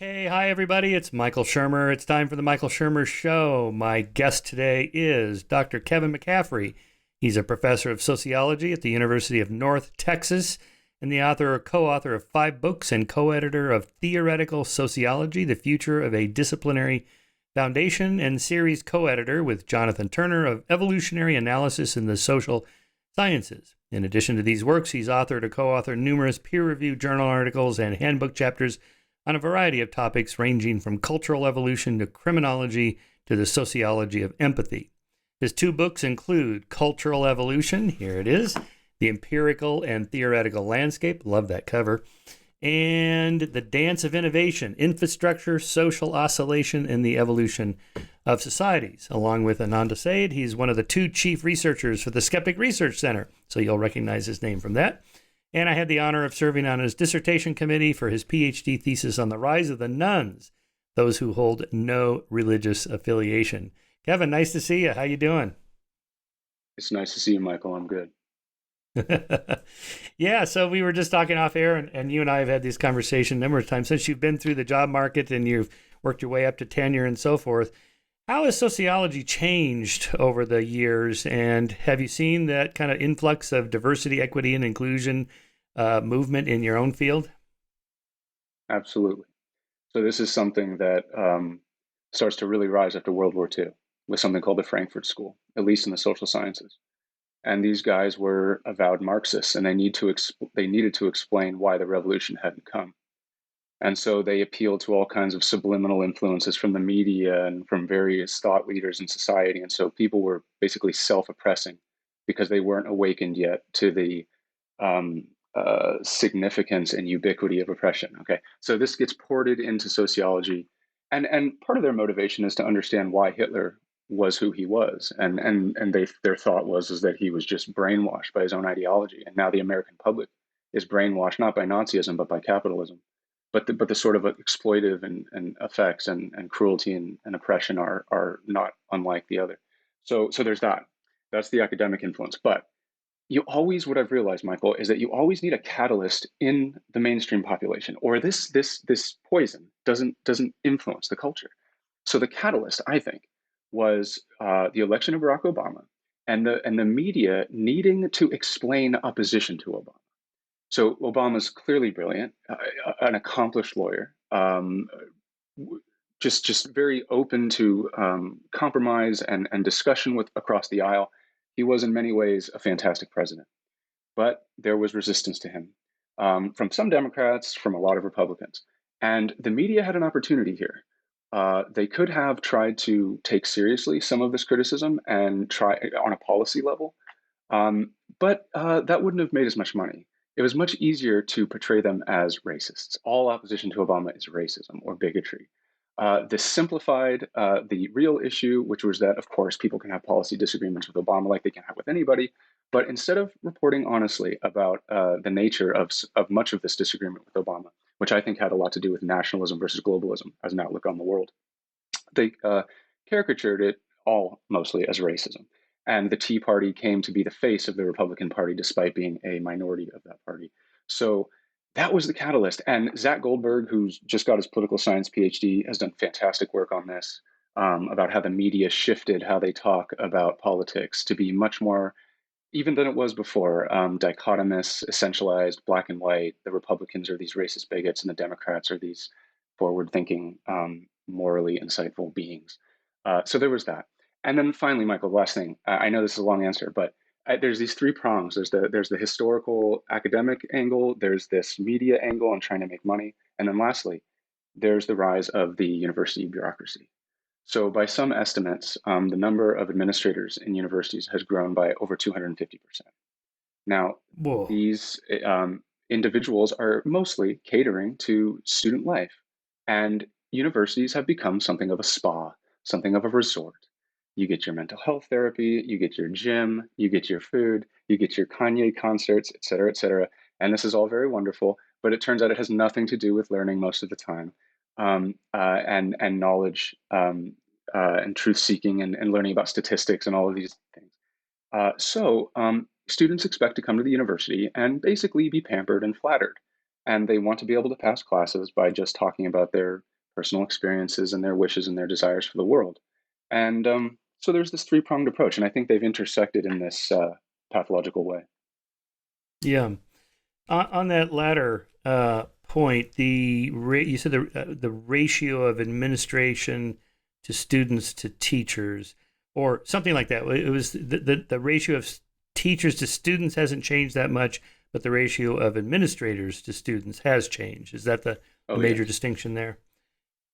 Hey, hi everybody. It's Michael Shermer. It's time for the Michael Shermer Show. My guest today is Dr. Kevin McCaffree. He's a professor of sociology at the University of North Texas and the author or co-author of 5 books and co-editor of Theoretical Sociology, The Future of a Disciplinary Foundation, and series co-editor with Jonathan Turner of Evolutionary Analysis in the Social Sciences. In addition to these works, he's authored or co-authored numerous peer-reviewed journal articles and handbook chapters on a variety of topics ranging from cultural evolution to criminology to the sociology of empathy. His 2 books include Cultural Evolution, here it is, The Empirical and Theoretical Landscape, love that cover, and The Dance of Innovation, Infrastructure, Social Oscillation, and the Evolution of Societies. Along with Ananda Said, he's one of the 2 chief researchers for the Skeptic Research Center, so you'll recognize his name from that. And I had the honor of serving on his dissertation committee for his PhD thesis on the rise of the nones, those who hold no religious affiliation. Kevin, nice to see you. How you doing? It's nice to see you, Michael. I'm good. Yeah, so we were just talking off air, and you and I have had this conversation a number of times since you've been through the job market and you've worked your way up to tenure and so forth. How has sociology changed over the years, and have you seen that kind of influx of diversity, equity, and inclusion movement in your own field? Absolutely. So this is something that starts to really rise after World War II with something called the Frankfurt School, at least in the social sciences. And these guys were avowed Marxists, and they needed to explain why the revolution hadn't come. And so they appealed to all kinds of subliminal influences from the media and from various thought leaders in society. And so people were basically self-oppressing because they weren't awakened yet to the um, significance and ubiquity of oppression. Okay, so this gets ported into sociology, and part of their motivation is to understand why Hitler was who he was, and their thought was is that he was just brainwashed by his own ideology, and now the American public is brainwashed not by Nazism but by capitalism. But the sort of exploitive and effects and cruelty and oppression are not unlike the other. So there's that. That's the academic influence. But you always, what I've realized, Michael, is that you always need a catalyst in the mainstream population, or this poison doesn't influence the culture. So the catalyst, I think, was the election of Barack Obama and the media needing to explain opposition to Obama. So Obama's clearly brilliant, an accomplished lawyer, just very open to compromise and discussion with across the aisle. He was in many ways a fantastic president, but there was resistance to him from some Democrats, from a lot of Republicans. And the media had an opportunity here. They could have tried to take seriously some of this criticism and try on a policy level, but that wouldn't have made as much money. It was much easier to portray them as racists. All opposition to Obama is racism or bigotry. This simplified the real issue, which was that, of course, people can have policy disagreements with Obama like they can have with anybody. But instead of reporting honestly about the nature of much of this disagreement with Obama, which I think had a lot to do with nationalism versus globalism as an outlook on the world, they caricatured it all mostly as racism. And the Tea Party came to be the face of the Republican Party despite being a minority of that party. So that was the catalyst. And Zach Goldberg, who's just got his political science PhD, has done fantastic work on this about how the media shifted how they talk about politics to be much more, even than it was before, dichotomous, essentialized, black and white. The Republicans are these racist bigots, and the Democrats are these forward thinking, morally insightful beings. So there was that. And then finally, Michael, the last thing, I know this is a long answer, but there's these 3 prongs. There's the historical academic angle, there's this media angle on trying to make money, and then lastly, there's the rise of the university bureaucracy. So by some estimates, the number of administrators in universities has grown by over 250%. Now, Whoa. these individuals are mostly catering to student life, and universities have become something of a spa, something of a resort. You get your mental health therapy, you get your gym, you get your food, you get your Kanye concerts, et cetera, et cetera. And this is all very wonderful, but it turns out it has nothing to do with learning most of the time, and knowledge, and truth seeking, and learning about statistics and all of these things. So students expect to come to the university and basically be pampered and flattered. And they want to be able to pass classes by just talking about their personal experiences and their wishes and their desires for the world. And so there's this three-pronged approach, and I think they've intersected in this pathological way. Yeah. On that latter point, you said the ratio of administration to students to teachers, or something like that. It was the ratio of teachers to students hasn't changed that much, but the ratio of administrators to students has changed. Is that the Oh, major yes. distinction there?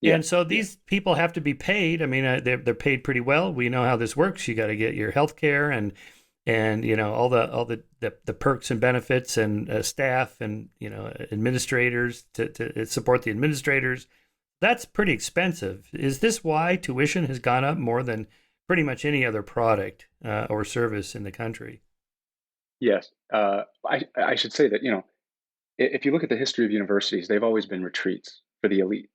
Yeah. And so Yeah. these people have to be paid. I mean, they're paid pretty well. We know how this works. You got to get your health care and all the perks and benefits and staff and administrators to support the administrators. That's pretty expensive. Is this why tuition has gone up more than pretty much any other product or service in the country? Yes. I should say that, if you look at the history of universities, they've always been retreats for the elite.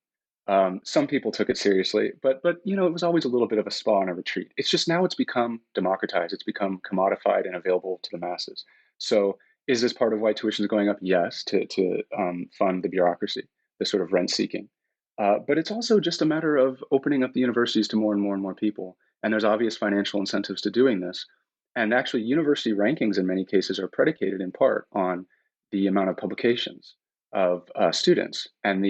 Some people took it seriously, but it was always a little bit of a spa and a retreat. It's just now it's become democratized, it's become commodified and available to the masses. So, is this part of why tuition is going up? Yes, to fund the bureaucracy, the sort of rent seeking. But it's also just a matter of opening up the universities to more and more and more people. And there's obvious financial incentives to doing this. And actually, university rankings in many cases are predicated in part on the amount of publications of students and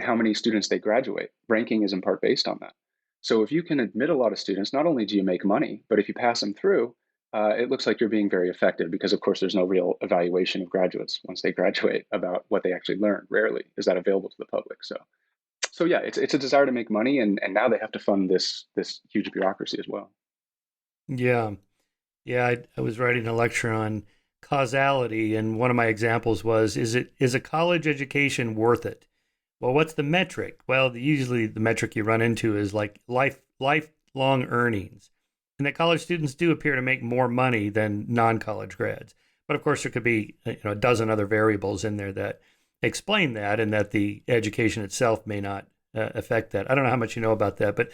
how many students they graduate. Ranking is in part based on that. So if you can admit a lot of students, not only do you make money, but if you pass them through, it looks like you're being very effective because, of course, there's no real evaluation of graduates once they graduate about what they actually learned. Rarely is that available to the public. So yeah, it's a desire to make money, and now they have to fund this huge bureaucracy as well. Yeah. Yeah, I was writing a lecture on causality, and one of my examples was: is a college education worth it? Well, what's the metric? Well, usually the metric you run into is like lifelong earnings, and that college students do appear to make more money than non-college grads. But of course, there could be a dozen other variables in there that explain that, and that the education itself may not affect that. I don't know how much you know about that, but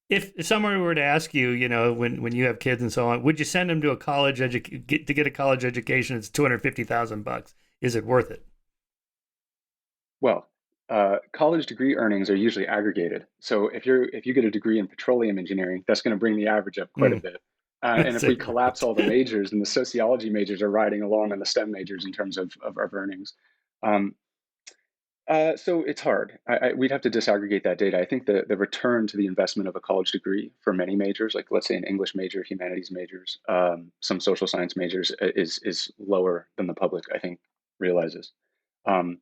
if someone were to ask you, when you have kids and so on, would you send them to a to get a college education? It's $250,000. Is it worth it? Well, college degree earnings are usually aggregated. So if you get a degree in petroleum engineering, that's going to bring the average up quite a Mm. bit. And if So, we collapse right. all the majors, then the sociology majors are riding along on the STEM majors in terms of earnings. Um, so it's hard. We'd have to disaggregate that data. I think the return to the investment of a college degree for many majors, like let's say an English major, humanities majors, some social science majors, is lower than the public, I think, realizes. Um,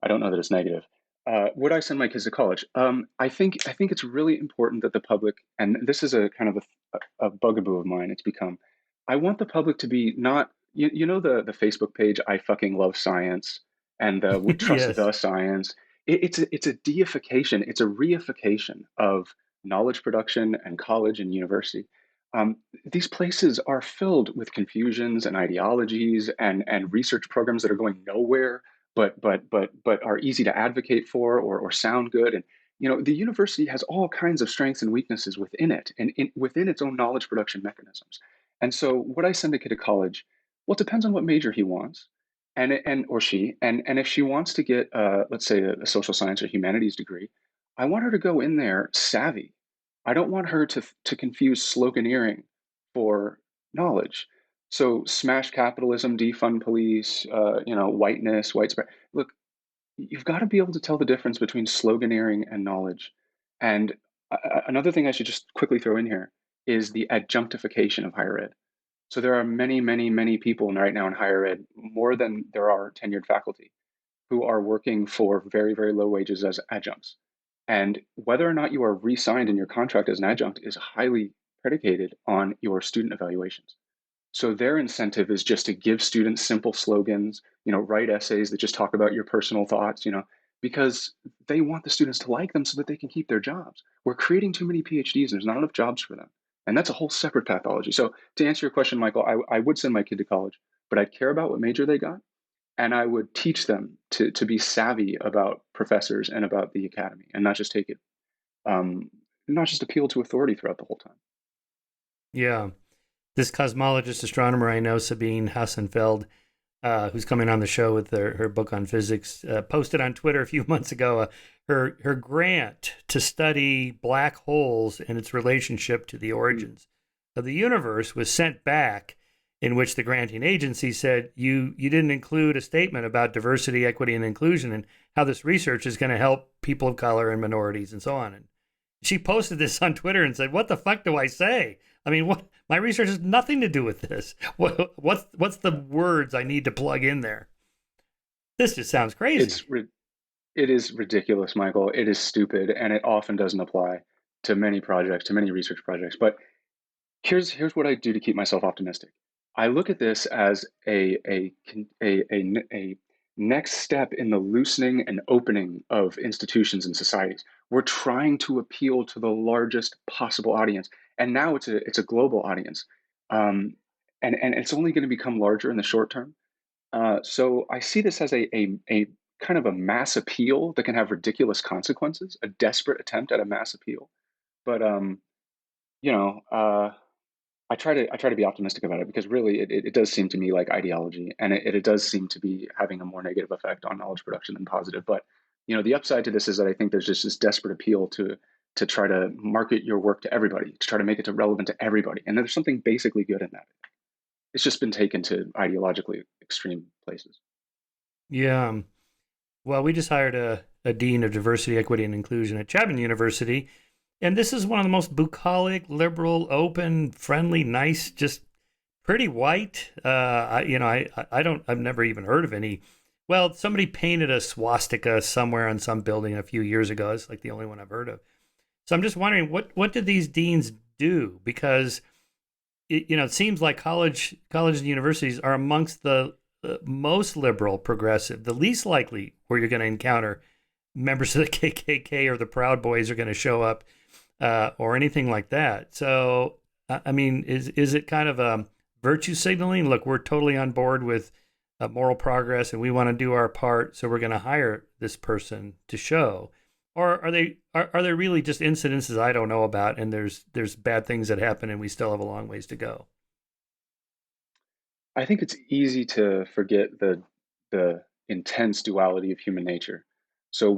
I don't know that it's negative. Would I send my kids to college? I think it's really important that the public, and this is a kind of a bugaboo of mine. It's become, I want the public to be not, the Facebook page, I fucking love science, and the we trust Yes. the science. It's a deification. It's a reification of knowledge production and college and university. Um, these places are filled with confusions and ideologies and research programs that are going nowhere but are easy to advocate for or sound good. And the university has all kinds of strengths and weaknesses within it and within its own knowledge production mechanisms. And so would I send a kid to college? Well, it depends on what major he wants and or she. And if she wants to get let's say a social science or humanities degree, I want her to go in there savvy. I don't want her to confuse sloganeering for knowledge. So smash capitalism, defund police, whiteness, white spread. Look, you've got to be able to tell the difference between sloganeering and knowledge. And another thing I should just quickly throw in here is the adjunctification of higher ed. So there are many, many, many people right now in higher ed, more than there are tenured faculty, who are working for very, very low wages as adjuncts. And whether or not you are re-signed in your contract as an adjunct is highly predicated on your student evaluations. So their incentive is just to give students simple slogans, write essays that just talk about your personal thoughts, because they want the students to like them so that they can keep their jobs. We're creating too many PhDs and there's not enough jobs for them. And that's a whole separate pathology. So to answer your question, Michael, I would send my kid to college, but I'd care about what major they got. And I would teach them to be savvy about professors and about the academy and not just take it, um, not just appeal to authority throughout the whole time. Yeah. This cosmologist astronomer I know, Sabine Hassenfeld, who's coming on the show with her book on physics, posted on Twitter a few months ago her grant to study black holes and its relationship to the Mm. origins of the universe was sent back, in which the granting agency said you didn't include a statement about diversity, equity, and inclusion, and how this research is going to help people of color and minorities and so on. And she posted this on Twitter and said, "What the fuck do I say? I mean, what my research has nothing to do with this. What's the words I need to plug in there? This just sounds crazy." It's it is ridiculous, Michael. It is stupid, and it often doesn't apply to many projects, to many research projects. But here's what I do to keep myself optimistic. I look at this as a next step in the loosening and opening of institutions and societies. We're trying to appeal to the largest possible audience, and now it's a global audience, um, and it's only going to become larger in the short term. So I see this as a kind of a mass appeal that can have ridiculous consequences, a desperate attempt at a mass appeal. But you know, I try to be optimistic about it because really it does seem to me like ideology, and it does seem to be having a more negative effect on knowledge production than positive. But the upside to this is that I think there's just this desperate appeal to try to market your work to everybody, to try to make it relevant to everybody, and there's something basically good in that. It's just been taken to ideologically extreme places. Yeah. Well, we just hired a dean of diversity, equity, and inclusion at Chapman University, and this is one of the most bucolic, liberal, open, friendly, nice, just pretty white. I don't. I've never even heard of any. Well, somebody painted a swastika somewhere on some building a few years ago. It's like the only one I've heard of. So I'm just wondering what did these deans do? Because it seems like colleges and universities are amongst the most liberal, progressive, the least likely where you're going to encounter members of the KKK or the Proud Boys are going to show up, or anything like that. So, I mean, is it kind of a virtue signaling? Look, we're totally on board with moral progress, and we want to do our part, so we're going to hire this person to show. Or are there really just incidences I don't know about, and there's bad things that happen, and we still have a long ways to go? I think it's easy to forget the intense duality of human nature. So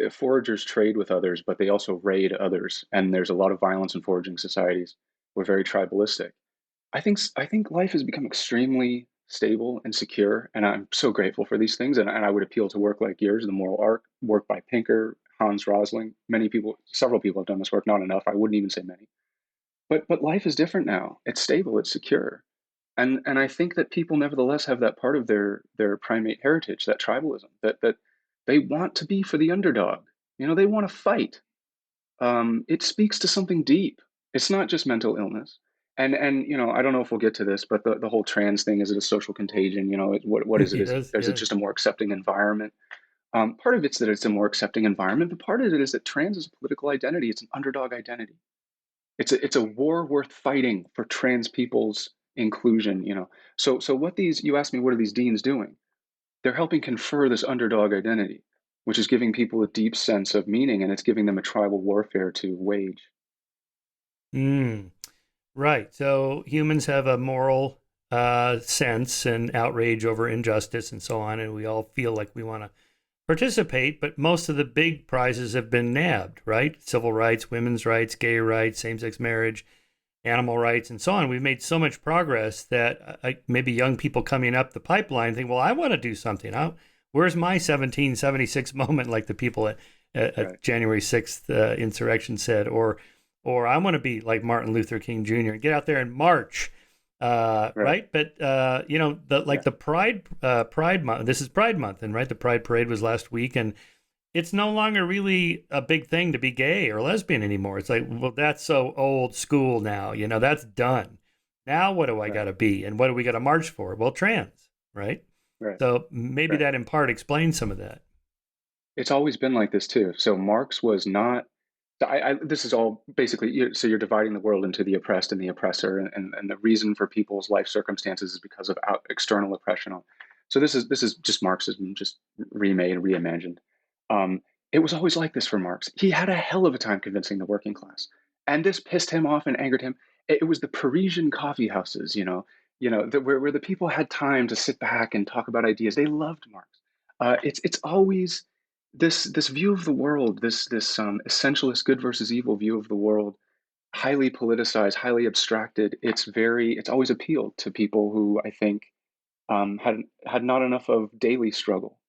foragers trade with others, but they also raid others, and there's a lot of violence in foraging societies. We're very tribalistic. I think life has become extremely stable and secure, and I'm so grateful for these things. And I would appeal to work like yours, the moral arc, work by Pinker, Hans Rosling. Many people, several people have done this work, not enough. I wouldn't even say many. But life is different now. It's stable, it's secure. And I think that people nevertheless have that part of their primate heritage, that tribalism, that they want to be for the underdog. They want to fight. It speaks to something deep. It's not just mental illness. And I don't know if we'll get to this, but the whole trans thing, is it a social contagion? What is it? Yes, Is it yes. just a more accepting environment? Part of it's that it's a more accepting environment, but part of it is that trans is a political identity. It's an underdog identity. It's a war worth fighting for trans people's inclusion. So what these you asked me, what are these deans doing? They're helping confer this underdog identity, which is giving people a deep sense of meaning, and it's giving them a tribal warfare to wage. Mm, right. So humans have a moral sense and outrage over injustice and so on, and we all feel like we want to participate, but most of the big prizes have been nabbed, right? Civil rights, women's rights, gay rights, same sex marriage, animal rights, and so on. We've made so much progress that maybe young people coming up the pipeline think, well, I want to do something. Where's my 1776 moment, like the people at Right, January 6th insurrection said, or I want to be like Martin Luther King Jr. and get out there and march. right, Right, but the like yeah, the Pride month. This is Pride month, and right, the Pride parade was last week, and it's no longer really a big thing to be gay or lesbian anymore. It's like, well, that's so old school now. That's done. Now, what do I got right, to be, and what do we got to march for? Well, trans, right? right, So maybe right. that in part explains some of that. It's always been like this too. So Marx was not. This is all basically. So you're dividing the world into the oppressed and the oppressor, and the reason for people's life circumstances is because of external oppression. So this is just Marxism, just remade, reimagined. Um, it was always like this for Marx. He had a hell of a time convincing the working class, and this pissed him off and angered him. It was the Parisian coffee houses. where the people had time to sit back and talk about ideas. They loved Marx. It's always this view of the world, this essentialist good versus evil view of the world, highly politicized, highly abstracted. It's always appealed to people who I think had not enough of daily struggle,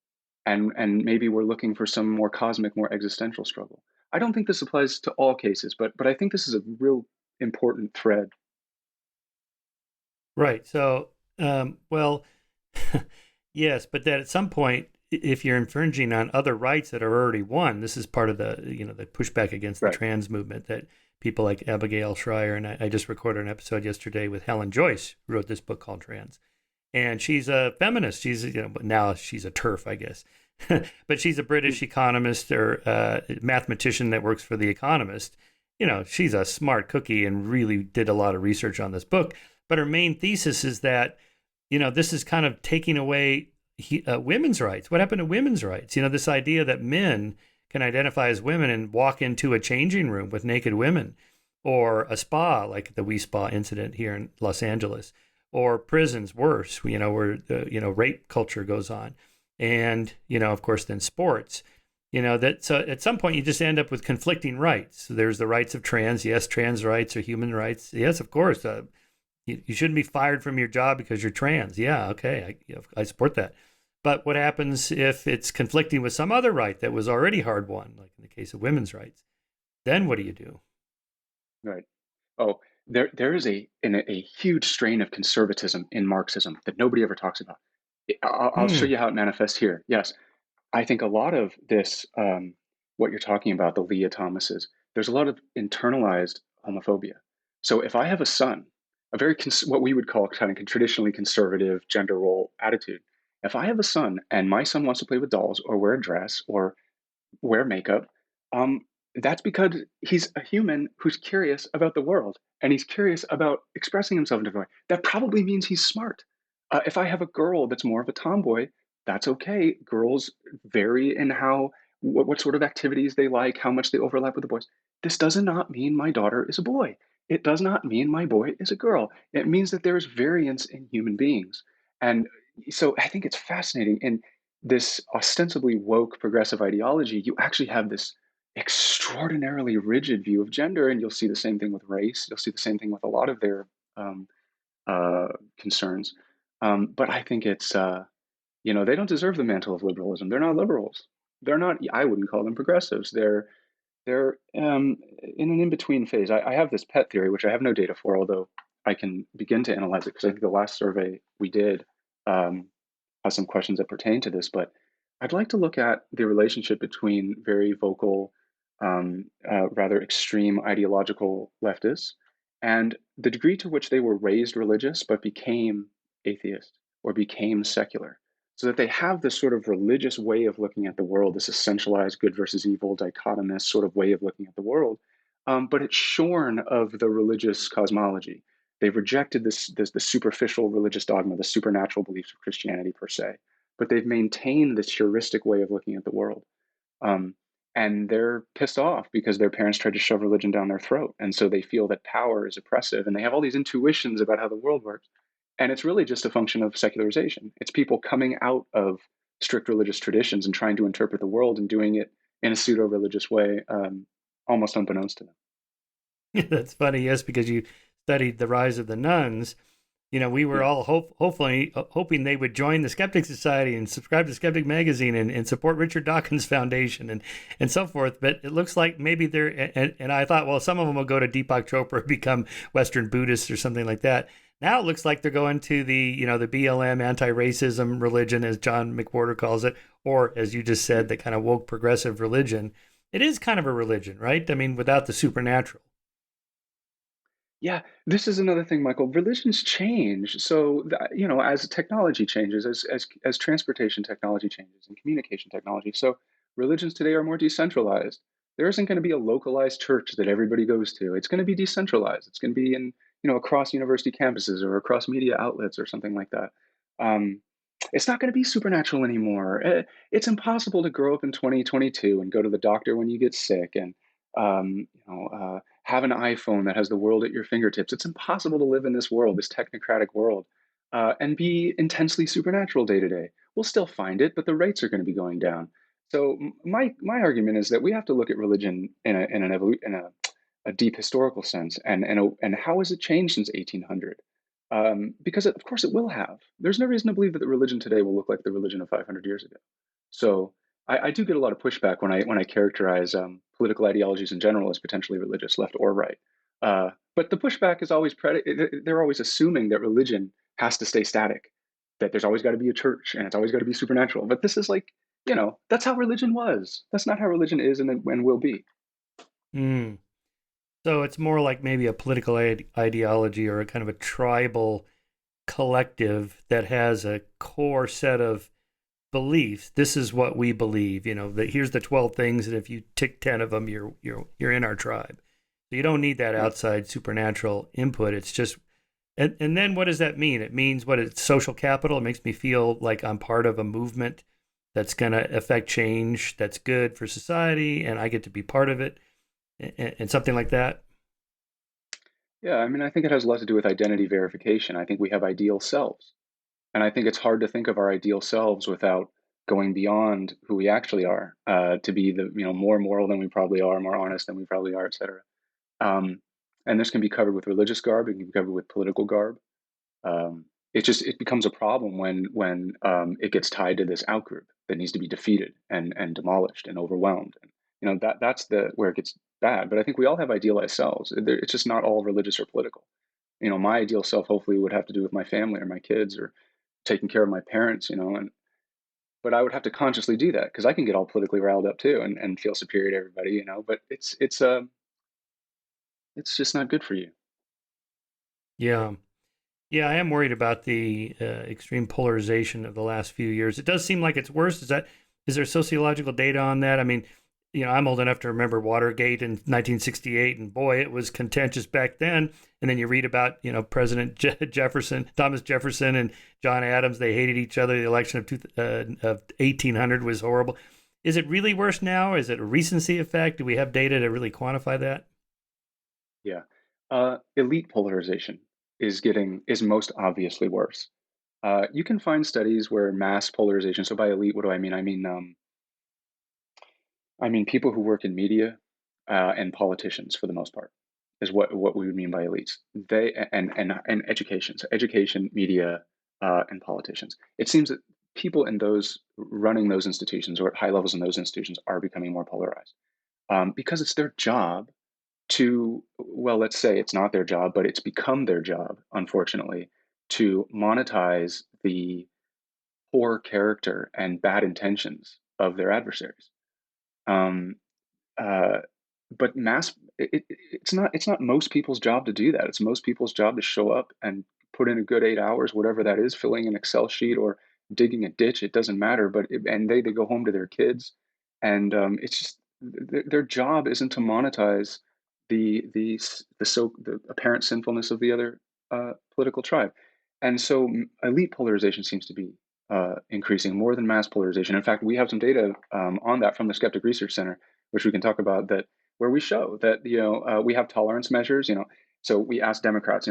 and maybe we're looking for some more cosmic, more existential struggle. I don't think this applies to all cases, but I think this is a real important thread. Right. So, well, yes, but that at some point, if you're infringing on other rights that are already won, this is part of the pushback against the Right. trans movement that people like Abigail Shrier, and I just recorded an episode yesterday with Helen Joyce, who wrote this book called Trans. And she's a feminist. But now she's a TERF, I guess. But she's a British economist or mathematician that works for The Economist. She's a smart cookie and really did a lot of research on this book. But her main thesis is that, this is kind of taking away women's rights. What happened to women's rights? This idea that men can identify as women and walk into a changing room with naked women, or a spa like the We Spa incident here in Los Angeles, or prisons worse, where rape culture goes on, and of course then sports. That so at some point you just end up with conflicting rights. So there's the rights of trans. Yes, trans rights are human rights. Yes, of course. You shouldn't be fired from your job because you're trans. Yeah, okay, I support that. But what happens if it's conflicting with some other right that was already hard won, like in the case of women's rights? Then what do you do? Right. Oh, there is a huge strain of conservatism in Marxism that nobody ever talks about. I'll show Hmm. you how it manifests here. Yes, I think a lot of this, what you're talking about, the Leah Thomases, there's a lot of internalized homophobia. So if I have a son, a very what we would call kind of traditionally conservative gender role attitude, if I have a son and my son wants to play with dolls or wear a dress or wear makeup, um, that's because he's a human who's curious about the world and he's curious about expressing himself in a different way. That probably means he's smart. If I have a girl that's more of a tomboy, that's okay. Girls vary in what sort of activities they like, how much they overlap with the boys. This does not mean my daughter is a boy. It does not mean my boy is a girl. It means that there is variance in human beings. And so I think it's fascinating. And this ostensibly woke progressive ideology, you actually have this extraordinarily rigid view of gender, and you'll see the same thing with race. You'll see the same thing with a lot of their um, uh, concerns. But I think they don't deserve the mantle of liberalism. They're not liberals. They're not. I wouldn't call them progressives. They're in an in-between phase. I have this pet theory, which I have no data for, although I can begin to analyze it because I think the last survey we did um, has some questions that pertain to this. But I'd like to look at the relationship between very vocal, rather extreme ideological leftists and the degree to which they were raised religious but became atheist or became secular. So that they have this sort of religious way of looking at the world, this essentialized good versus evil, dichotomous sort of way of looking at the world, but it's shorn of the religious cosmology. They've rejected the superficial religious dogma, the supernatural beliefs of Christianity per se, but they've maintained this heuristic way of looking at the world. Um, and they're pissed off because their parents tried to shove religion down their throat. And so they feel that power is oppressive and they have all these intuitions about how the world works. And it's really just a function of secularization. It's people coming out of strict religious traditions and trying to interpret the world and doing it in a pseudo religious way, almost unbeknownst to them. That's funny, yes, because you studied the rise of the nuns. We were Yeah. all hopefully hoping they would join the Skeptic Society and subscribe to Skeptic Magazine and support Richard Dawkins Foundation and so forth. But it looks like maybe and I thought, well, some of them will go to Deepak Chopra and become Western Buddhists or something like that. Now it looks like they're going to the BLM anti-racism religion, as John McWhorter calls it, or as you just said, the kind of woke progressive religion. It is kind of a religion, right? I mean, without the supernatural. Yeah, this is another thing, Michael. Religions change. So, as technology changes, as transportation technology changes and communication technology, so religions today are more decentralized. There isn't going to be a localized church that everybody goes to. It's going to be decentralized. It's going to be in, across university campuses or across media outlets or something like that. Um, it's not going to be supernatural anymore. It's impossible to grow up in 2022 and go to the doctor when you get sick and have an iPhone that has the world at your fingertips. It's impossible to live in this world, this technocratic world, and be intensely supernatural day to day. We'll still find it, but the rates are going to be going down. So my argument is that we have to look at religion in a deep historical sense, and how has it changed since 1800? Because of course it will have. There's no reason to believe that the religion today will look like the religion of 500 years ago. So I do get a lot of pushback when I characterize political ideologies in general as potentially religious, left or right. But the pushback is always they're always assuming that religion has to stay static, that there's always got to be a church and it's always got to be supernatural. But this is like, that's how religion was. That's not how religion is and will be. Mm. So it's more like maybe a political ideology or a kind of a tribal collective that has a core set of beliefs. This is what we believe. That here's the 12 things, and if you tick 10 of them, you're in our tribe. So you don't need that Yeah. outside supernatural input. It's just, and then what does that mean? It means what? It's social capital. It makes me feel like I'm part of a movement that's going to affect change that's good for society, and I get to be part of it, and something like that. Yeah, I mean, I think it has a lot to do with identity verification. I think we have ideal selves. And I think it's hard to think of our ideal selves without going beyond who we actually are, to be more moral than we probably are, more honest than we probably are, et cetera. Um, and this can be covered with religious garb, it can be covered with political garb. It becomes a problem when it gets tied to this outgroup that needs to be defeated and demolished and overwhelmed. And that's the where it gets bad. But I think we all have idealized selves. It's just not all religious or political. My ideal self hopefully would have to do with my family or my kids or taking care of my parents. And but I would have to consciously do that because I can get all politically riled up too and feel superior to everybody. But it's just not good for you. Yeah. Yeah, I am worried about the extreme polarization of the last few years. It does seem like it's worse. Is there sociological data on that? I mean, I'm old enough to remember Watergate in 1968, and boy, it was contentious back then. And then you read about, President Jefferson, Thomas Jefferson, and John Adams. They hated each other. The election of 1800 was horrible. Is it really worse now? Is it a recency effect? Do we have data to really quantify that? Yeah. Elite polarization is most obviously worse. You can find studies where mass polarization. So by elite, what do I mean? I mean people who work in media and politicians for the most part is what we would mean by elites. They and education. So education, media, and politicians. It seems that people in those running those institutions or at high levels in those institutions are becoming more polarized because it's their job well, let's say it's not their job, but it's become their job, unfortunately, to monetize the poor character and bad intentions of their adversaries. Um, uh, but it's not most people's job to do that. It's most people's job to show up and put in a good 8 hours, whatever that is, filling an Excel sheet or digging a ditch. It doesn't matter. And they go home to their kids, and it's just their job isn't to monetize the apparent sinfulness of the other political tribe. And so elite polarization seems to be increasing more than mass polarization. In fact, we have some data on that from the Skeptic Research Center, which we can talk about, that where we show that we have tolerance measures. So we ask Democrats,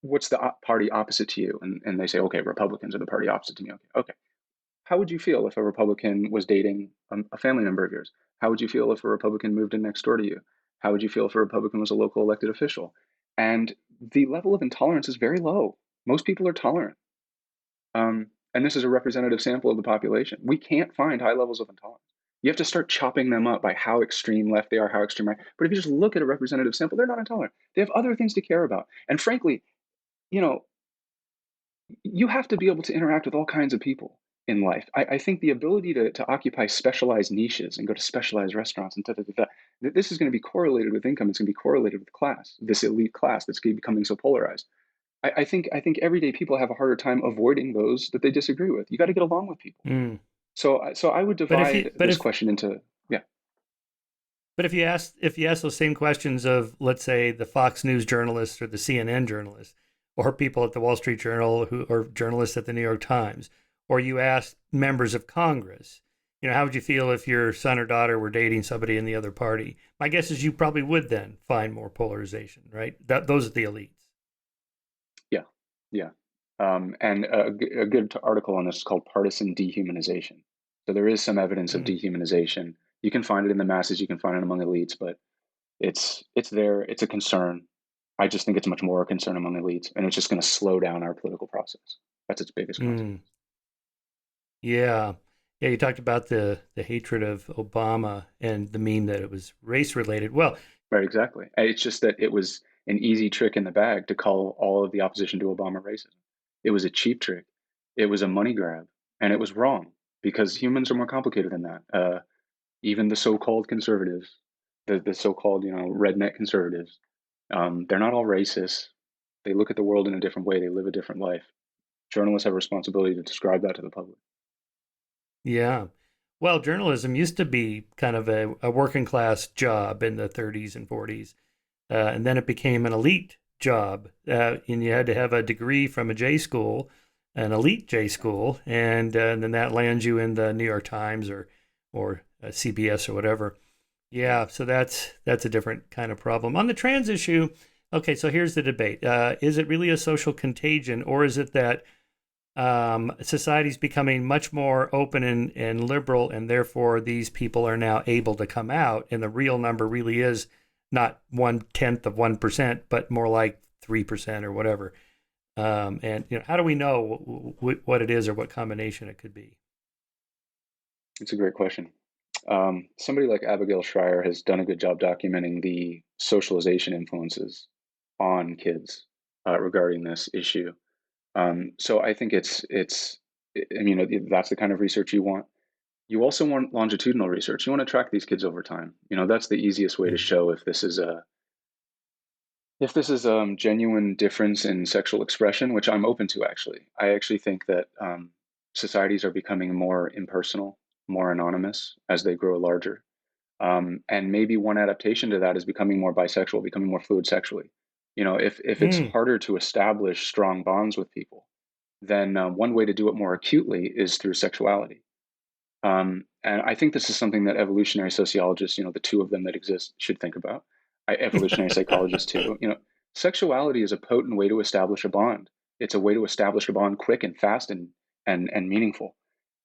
what's the party opposite to you, and they say, okay, Republicans are the party opposite to me. Okay. How would you feel if a Republican was dating a family member of yours? How would you feel if a Republican moved in next door to you? How would you feel if a Republican was a local elected official? And the level of intolerance is very low. Most people are tolerant. And this is a representative sample of the population. We can't find high levels of intolerance. You have to start chopping them up by how extreme left they are, how extreme right. But if you just look at a representative sample, they're not intolerant. They have other things to care about. And frankly, you know, you have to be able to interact with all kinds of people in life. I think the ability to occupy specialized niches and go to specialized restaurants and this is going to be correlated with income. It's going to be correlated with class, this elite class that's becoming so polarized. I think everyday people have a harder time avoiding those that they disagree with. You got to get along with people. Mm. So I would But if divide you, but this if question into, yeah. But if you ask those same questions of, let's say, the Fox News journalists or the CNN journalists, or people at the Wall Street Journal who or journalists at the New York Times, or you ask members of Congress, how would you feel if your son or daughter were dating somebody in the other party? My guess is you probably would then find more polarization, right? Those are the elites. Yeah, yeah. And a good article on this is called Partisan Dehumanization. So there is some evidence of Mm, dehumanization. You can find it in the masses, you can find it among elites, but it's there. It's a concern. I just think it's much more a concern among elites, and it's just going to slow down our political process. That's its biggest consequence. mm. Yeah. Yeah, you talked about the hatred of Obama and the meme that it was race related. Well, Right, exactly. It's just that it was an easy trick in the bag to call all of the opposition to Obama racist. It was a cheap trick. It was a money grab, and it was wrong because humans are more complicated than that. Even the so-called conservatives, the so-called redneck conservatives, they're not all racist. They look at the world in a different way. They live a different life. Journalists have a responsibility to describe that to the public. yeah. Well, journalism used to be kind of a working class job in the 30s and 40s. And then it became an elite job. And you had to have a degree from a J school, an elite J school. And then that lands you in the New York Times or CBS or whatever. Yeah, so that's a different kind of problem. On the trans issue, okay, so here's the debate. Is it really a social contagion, or is it that society's becoming much more open and liberal, and therefore these people are now able to come out, and the real number really is not 1/10 of 1%, but more like 3% or whatever. And how do we know what it is or what combination it could be? It's a great question. Somebody like Abigail Schreier has done a good job documenting the socialization influences on kids regarding this issue. So I think it's. I mean, that's the kind of research you want. You also want longitudinal research. You want to track these kids over time. That's the easiest way to Mm. show if this is genuine difference in sexual expression, which I'm open to actually. I actually think that societies are becoming more impersonal, more anonymous as they grow larger. And maybe one adaptation to that is becoming more bisexual, becoming more fluid sexually. If it's Mm. harder to establish strong bonds with people, then one way to do it more acutely is through sexuality. And I think this is something that evolutionary sociologists, the two of them that exist, should think about. Evolutionary psychologists too. Sexuality is a potent way to establish a bond. It's a way to establish a bond quick and fast and meaningful.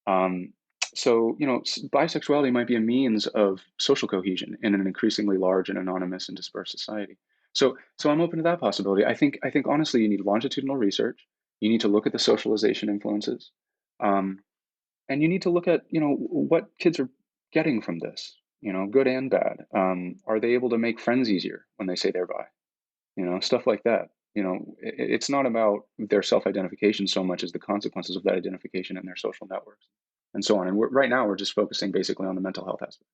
Um, so, bisexuality might be a means of social cohesion in an increasingly large and anonymous and dispersed society. So I'm open to that possibility. I think honestly, you need longitudinal research. You need to look at the socialization influences. Um, and you need to look at what kids are getting from this, good and bad. Are they able to make friends easier when they say they're bi? Stuff like that. It's not about their self-identification so much as the consequences of that identification in their social networks and so on. And right now we're just focusing basically on the mental health aspect.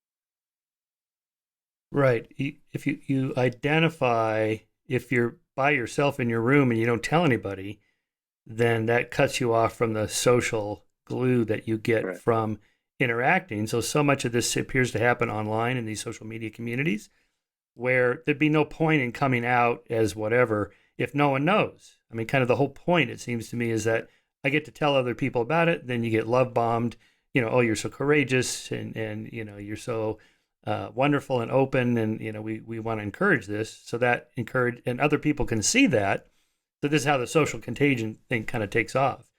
Right. If you identify, if you're by yourself in your room and you don't tell anybody, then that cuts you off from the social glue that you get Right. from interacting. So much of this appears to happen online in these social media communities where there'd be no point in coming out as whatever if no one knows. I mean, kind of the whole point, it seems to me, is that I get to tell other people about it. Then you get love bombed. Oh, you're so courageous and you're so wonderful and open. And, we want to encourage this so that encourage and other people can see that. So this is how the social contagion thing kind of takes off.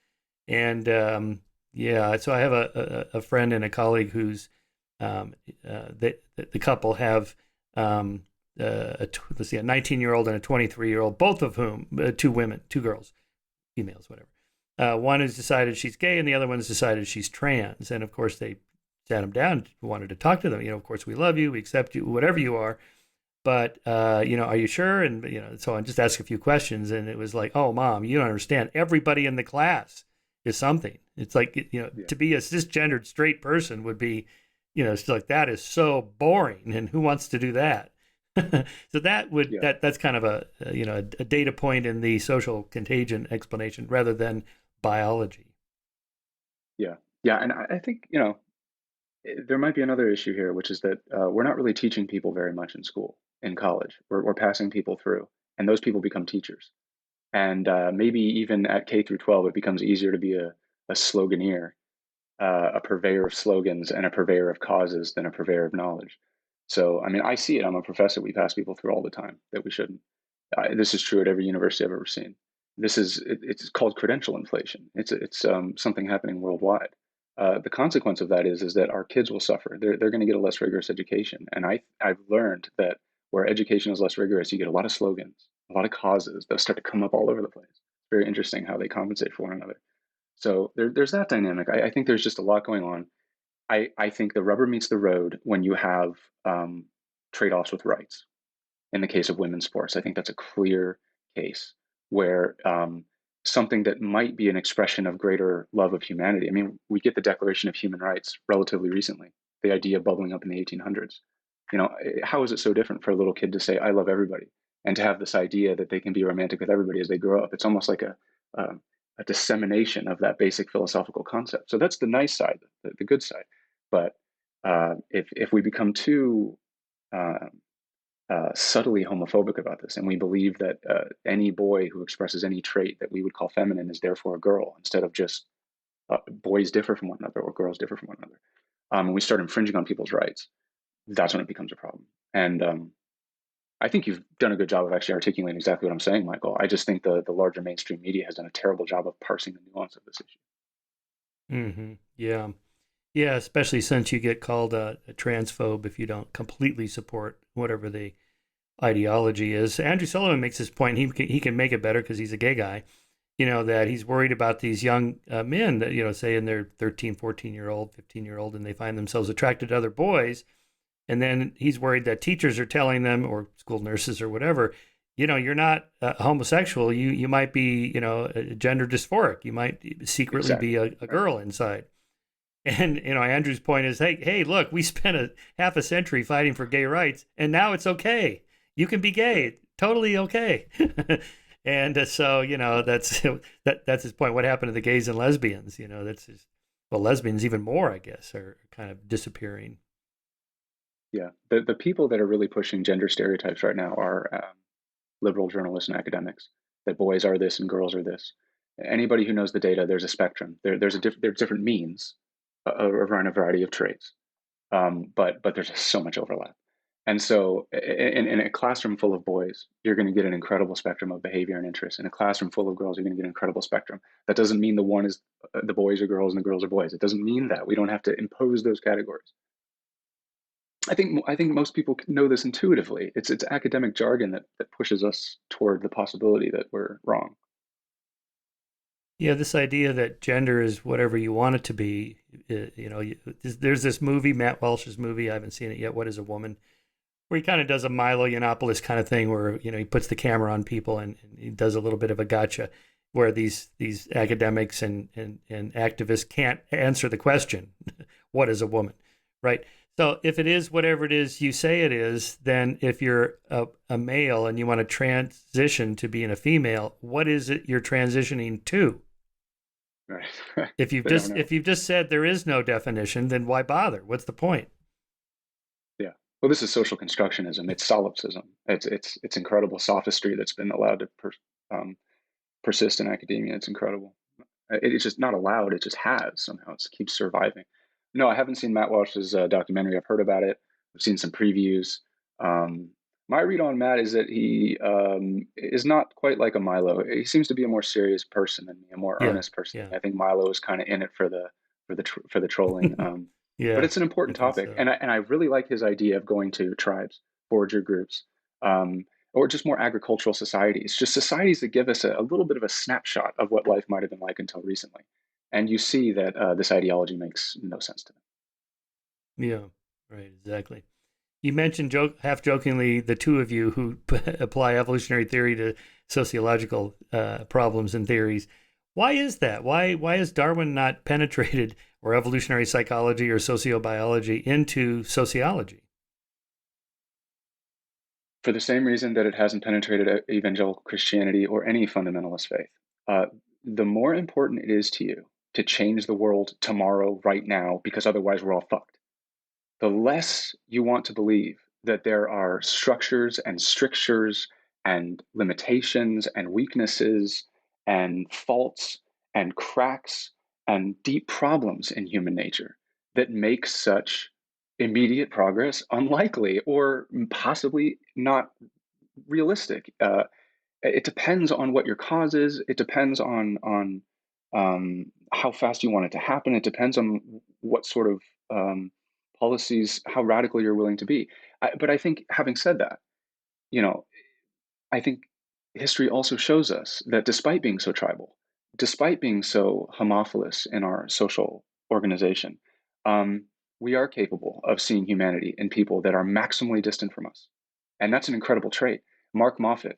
And yeah, so I have a friend and a colleague who's the couple have let's see, a 19-year-old and a 23-year-old, both of whom, two women, two girls, females, whatever. One has decided she's gay, and the other one has decided she's trans. And of course, they sat them down, wanted to talk to them. Of course, we love you, we accept you, whatever you are. But are you sure? And so I just asked a few questions, and it was like, oh, mom, you don't understand. Everybody in the class is something. It's like Yeah. to be a cisgendered straight person would be, it's like that is so boring, and who wants to do that? So Yeah. that's kind of a data point in the social contagion explanation rather than biology. Yeah. Yeah. And I think, there might be another issue here, which is that we're not really teaching people very much in school, in college. We're passing people through, and those people become teachers. And maybe even at K through 12, it becomes easier to be a sloganeer, a purveyor of slogans and a purveyor of causes than a purveyor of knowledge. So, I mean, I see it. I'm a professor. We pass people through all the time that we shouldn't. This is true at every university I've ever seen. It's called credential inflation. It's something happening worldwide. The consequence of that is that our kids will suffer. They're going to get a less rigorous education, and I've learned that where education is less rigorous, you get a lot of slogans, a lot of causes that start to come up all over the place. It's very interesting how they compensate for one another. So there's that dynamic. I think there's just a lot going on. I think the rubber meets the road when you have trade-offs with rights. In the case of women's sports, I think that's a clear case where something that might be an expression of greater love of humanity. I mean, we get the Declaration of Human Rights relatively recently, the idea bubbling up in the 1800s. How is it so different for a little kid to say, I love everybody, and to have this idea that they can be romantic with everybody as they grow up? It's almost like a dissemination of that basic philosophical concept. So that's the nice side, the good side. But if we become too uh, subtly homophobic about this, and we believe that any boy who expresses any trait that we would call feminine is therefore a girl, instead of just boys differ from one another or girls differ from one another. And we start infringing on people's rights. That's when it becomes a problem. And I think you've done a good job of actually articulating exactly what I'm saying, Michael. I just think the larger mainstream media has done a terrible job of parsing the nuance of this issue. Yeah. Yeah, especially since you get called a transphobe if you don't completely support whatever the ideology is. Andrew Sullivan makes this point. He can make it better because he's a gay guy. That he's worried about these young men that, say in their 13, 14-year-old, 15-year-old, and they find themselves attracted to other boys. And then he's worried that teachers are telling them, or school nurses or whatever, you're not homosexual. You might be, gender dysphoric. You might secretly Exactly. be a girl inside. And Andrew's point is, hey, look, we spent a half a century fighting for gay rights, and now it's okay. You can be gay, totally okay. And so that's his point. What happened to the gays and lesbians? That's just, well, lesbians even more, I guess, are kind of disappearing. Yeah, the people that are really pushing gender stereotypes right now are liberal journalists and academics. That boys are this and girls are this. Anybody who knows the data, there's a spectrum. There's different means around a variety of traits, but there's just so much overlap. And so, in a classroom full of boys, you're going to get an incredible spectrum of behavior and interest. In a classroom full of girls, you're going to get an incredible spectrum. That doesn't mean the one is the boys are girls and the girls are boys. It doesn't mean that. We don't have to impose those categories. I think most people know this intuitively. It's academic jargon that pushes us toward the possibility that we're wrong. Yeah, this idea that gender is whatever you want it to be. There's this movie, Matt Walsh's movie. I haven't seen it yet. What is a Woman? Where he kind of does a Milo Yiannopoulos kind of thing, where he puts the camera on people and he does a little bit of a gotcha, where these academics and activists can't answer the question, what is a woman, right? So if it is whatever it is you say it is, then if you're a male and you want to transition to being a female, what is it you're transitioning to? Right. If you've They don't just know. if you've just said there is no definition, then why bother? What's the point? Yeah. Well, this is social constructionism. It's solipsism. It's incredible sophistry that's been allowed to persist in academia. It's incredible. It's just not allowed. It just has somehow. It keeps surviving. No, I haven't seen Matt Walsh's documentary. I've heard about it. I've seen some previews. Um, my read on Matt is that he is not quite like a Milo. He seems to be a more serious person than me, a more Yeah, earnest person than yeah, me. I think Milo is kind of in it for the trolling. But yeah. it's an I important think topic, so. and I really like his idea of going to tribes, forager groups. Or just more agricultural societies, just societies that give us a little bit of a snapshot of what life might have been like until recently. And you see that this ideology makes no sense to them. Yeah, right, exactly. You mentioned half jokingly the two of you who apply evolutionary theory to sociological problems and theories. Why is that? Why has Darwin not penetrated, or evolutionary psychology or sociobiology, into sociology? For the same reason that it hasn't penetrated evangelical Christianity or any fundamentalist faith. Uh, the more important it is to you to change the world tomorrow, right now, because otherwise we're all fucked, the less you want to believe that there are structures and strictures and limitations and weaknesses and faults and cracks and deep problems in human nature that make such immediate progress unlikely or possibly not realistic. it depends on what your cause is. It depends on how fast you want it to happen. It depends on what sort of policies, how radical you're willing to be. But I think, having said that, you know, I think history also shows us that despite being so tribal, despite being so homophilous in our social organization, um, we are capable of seeing humanity in people that are maximally distant from us, and that's an incredible trait. Mark Moffat,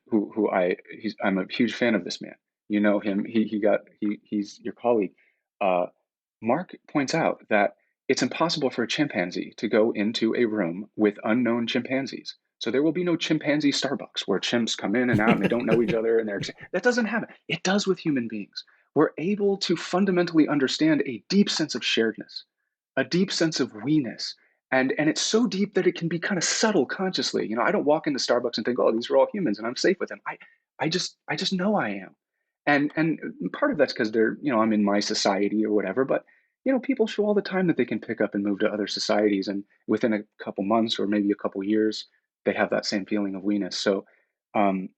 I'm a huge fan of this man. You know him. He's your colleague. Uh, Mark points out that it's impossible for a chimpanzee to go into a room with unknown chimpanzees. So there will be no chimpanzee Starbucks where chimps come in and out and they don't know each other and that doesn't happen. It does with human beings. We're able to fundamentally understand a deep sense of sharedness, a deep sense of we-ness. And it's so deep that it can be kind of subtle consciously. I don't walk into Starbucks and think, oh, these are all humans and I'm safe with them. I just know I am. And part of that's because I'm in my society or whatever, but people show all the time that they can pick up and move to other societies, and within a couple months or maybe a couple years, they have that same feeling of weeness. So, um,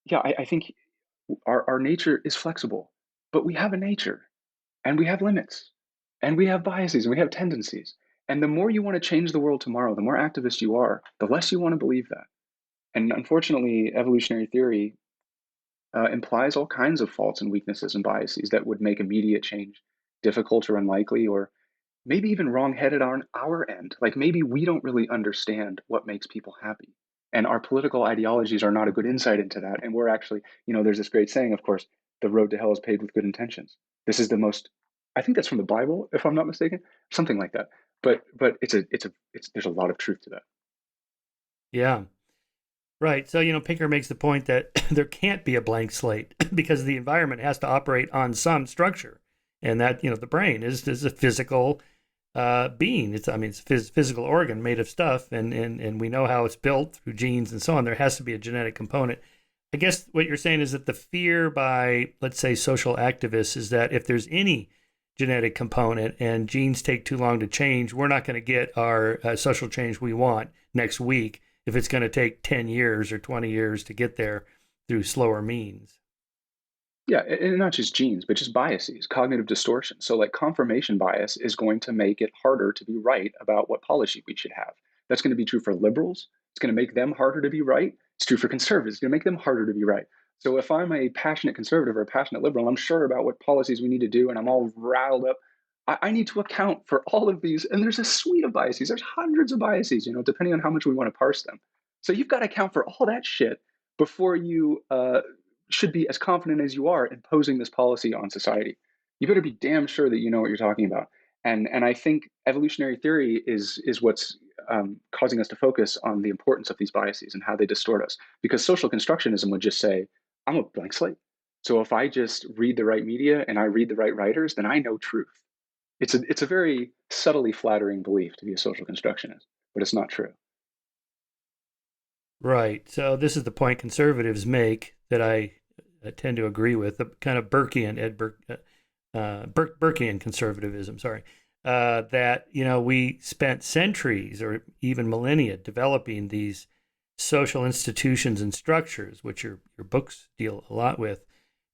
yeah, I think our nature is flexible, but we have a nature, and we have limits, and we have biases, and we have tendencies. And the more you want to change the world tomorrow, the more activist you are, the less you want to believe that. And unfortunately, evolutionary theory implies all kinds of faults and weaknesses and biases that would make immediate change difficult or unlikely, or maybe even wrongheaded on our end. Like maybe we don't really understand what makes people happy. And our political ideologies are not a good insight into that. And we're actually, there's this great saying, of course, the road to hell is paved with good intentions. This is the most, I think that's from the Bible, if I'm not mistaken, something like that. But there's a lot of truth to that. Yeah. Right. So, Pinker makes the point that there can't be a blank slate because the environment has to operate on some structure. And that, the brain is a physical being. It's a physical organ made of stuff, and we know how it's built through genes and so on. There has to be a genetic component. I guess what you're saying is that the fear by, let's say, social activists is that if there's any genetic component and genes take too long to change, we're not going to get our social change we want next week if it's going to take 10 years or 20 years to get there through slower means. Yeah, and not just genes, but just biases, cognitive distortion. So, like, confirmation bias is going to make it harder to be right about what policy we should have. That's going to be true for liberals. It's going to make them harder to be right. It's true for conservatives. It's going to make them harder to be right. So, if I'm a passionate conservative or a passionate liberal, I'm sure about what policies we need to do, and I'm all riled up. I need to account for all of these. And there's a suite of biases. There's hundreds of biases, depending on how much we want to parse them. So, you've got to account for all that shit before you should be as confident as you are imposing this policy on society. You better be damn sure that you know what you're talking about. And I think evolutionary theory is what's causing us to focus on the importance of these biases and how they distort us. Because social constructionism would just say, I'm a blank slate. So if I just read the right media and I read the right writers, then I know truth. It's a very subtly flattering belief to be a social constructionist, but it's not true. Right. So this is the point conservatives make that I tend to agree with, the kind of Burkean, Burkean conservatism, sorry, that, we spent centuries or even millennia developing these social institutions and structures, which your books deal a lot with,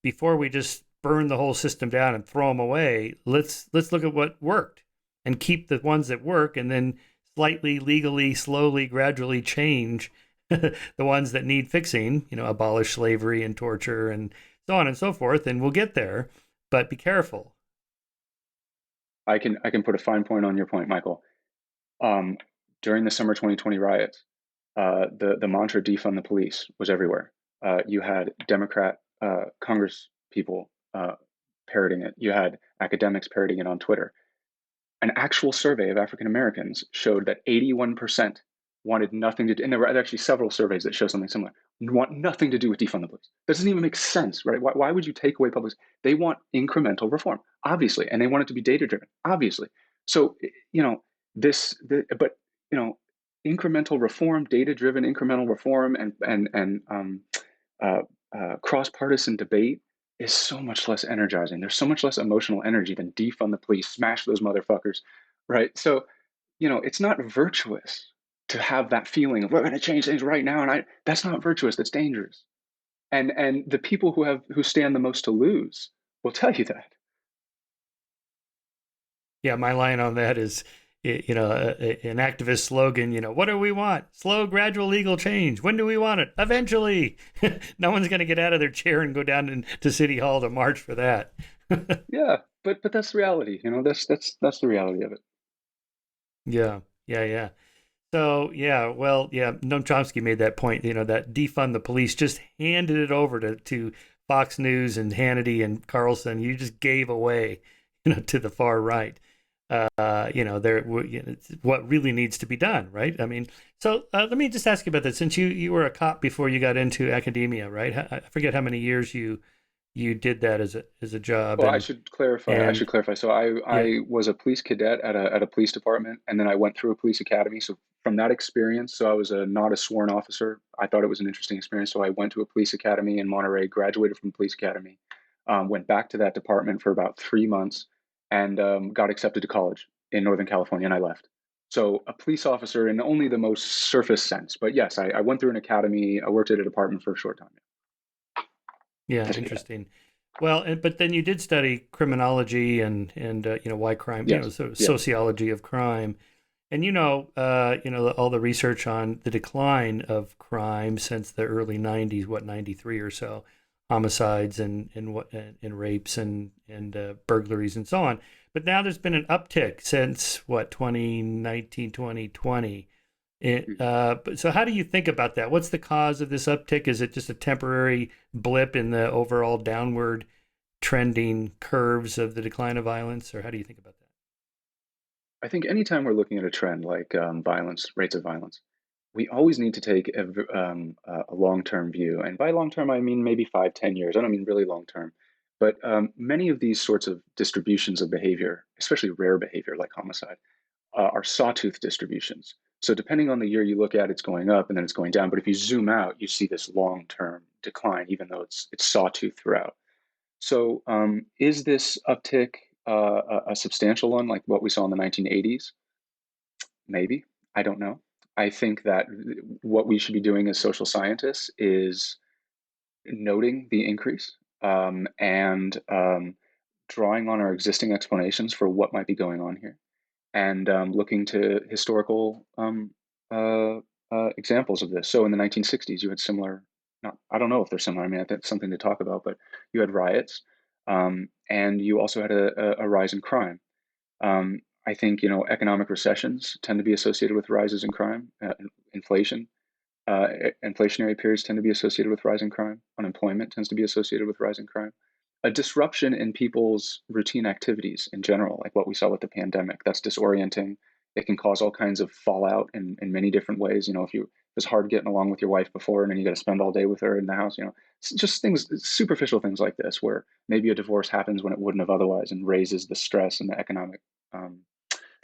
before we just burn the whole system down and throw them away. Let's look at what worked and keep the ones that work, and then slightly, legally, slowly, gradually change the ones that need fixing, abolish slavery and torture and so on and so forth, and we'll get there. But be careful. I can put a fine point on your point, Michael. Um, During the summer 2020 riots, the mantra "defund the police" was everywhere. You had Democrat Congress people parroting it. You had academics parroting it on Twitter. An actual survey of African Americans showed that 81% wanted nothing to do, and there were actually several surveys that show something similar, want nothing to do with defund the police. That doesn't even make sense, right? Why would you take away public? They want incremental reform, obviously, and they want it to be data driven, obviously. So, but, you know, incremental reform, data driven incremental reform, and cross partisan debate is so much less energizing. There's so much less emotional energy than defund the police, smash those motherfuckers, right? So, it's not virtuous to have that feeling of we're going to change things right now, and that's not virtuous. That's dangerous. And the people who stand the most to lose will tell you that. Yeah, my line on that is, an activist slogan, what do we want? Slow, gradual legal change. When do we want it? Eventually. No one's going to get out of their chair and go down to City Hall to march for that. Yeah, but that's the reality. That's the reality of it. Yeah, yeah, yeah. So, yeah, well, yeah, Noam Chomsky made that point, that defund the police, just handed it over to Fox News and Hannity and Carlson. You just gave away, to the far right. It's what really needs to be done, right? I mean, so let me just ask you about that. Since you were a cop before you got into academia, right? I forget how many years you did that as a job, Well, I should clarify. I and should clarify. So I yeah, I was a police cadet at a police department, and then I went through a police academy. So from that experience, so I was not a sworn officer. I thought it was an interesting experience. So I went to a police academy in Monterey, graduated from the police academy, went back to that department for about 3 months, and got accepted to college in Northern California, and I left. So a police officer in only the most surface sense, but yes, I went through an academy. I worked at a department for a short time yeah, as a cadet. interesting. Well, but then you did study criminology and why crime, Yes, sort of yes. sociology of crime, and all the research on the decline of crime since the early '90s, what 93 or so, homicides and rapes and burglaries and so on. But now there's been an uptick since what 2019, 2020. So how do you think about that? What's the cause of this uptick? Is it just a temporary blip in the overall downward trending curves of the decline of violence, or how do you think about that? I think anytime we're looking at a trend like violence, rates of violence, we always need to take a long-term view. And by long-term, I mean maybe 5, 10 years. I don't mean really long-term. But many of these sorts of distributions of behavior, especially rare behavior like homicide, are sawtooth distributions. So depending on the year you look at, it's going up and then it's going down. But if you zoom out, you see this long-term decline, even though it's sawtooth throughout. So, is this uptick a substantial one, like what we saw in the 1980s? Maybe. I don't know. I think that what we should be doing as social scientists is noting the increase and drawing on our existing explanations for what might be going on here and looking to historical uh, examples of this. So in the 1960s, you had similar, not, I don't know if they're similar, I mean, that's something to talk about, but you had riots and you also had a rise in crime. I think, economic recessions tend to be associated with rises in crime, inflation. Inflationary periods tend to be associated with rising crime. Unemployment tends to be associated with rising crime. A disruption in people's routine activities in general, like what we saw with the pandemic, that's disorienting. It can cause all kinds of fallout in many different ways. If it was hard getting along with your wife before and then you got to spend all day with her in the house, just things, superficial things like this, where maybe a divorce happens when it wouldn't have otherwise and raises the stress and the economic um,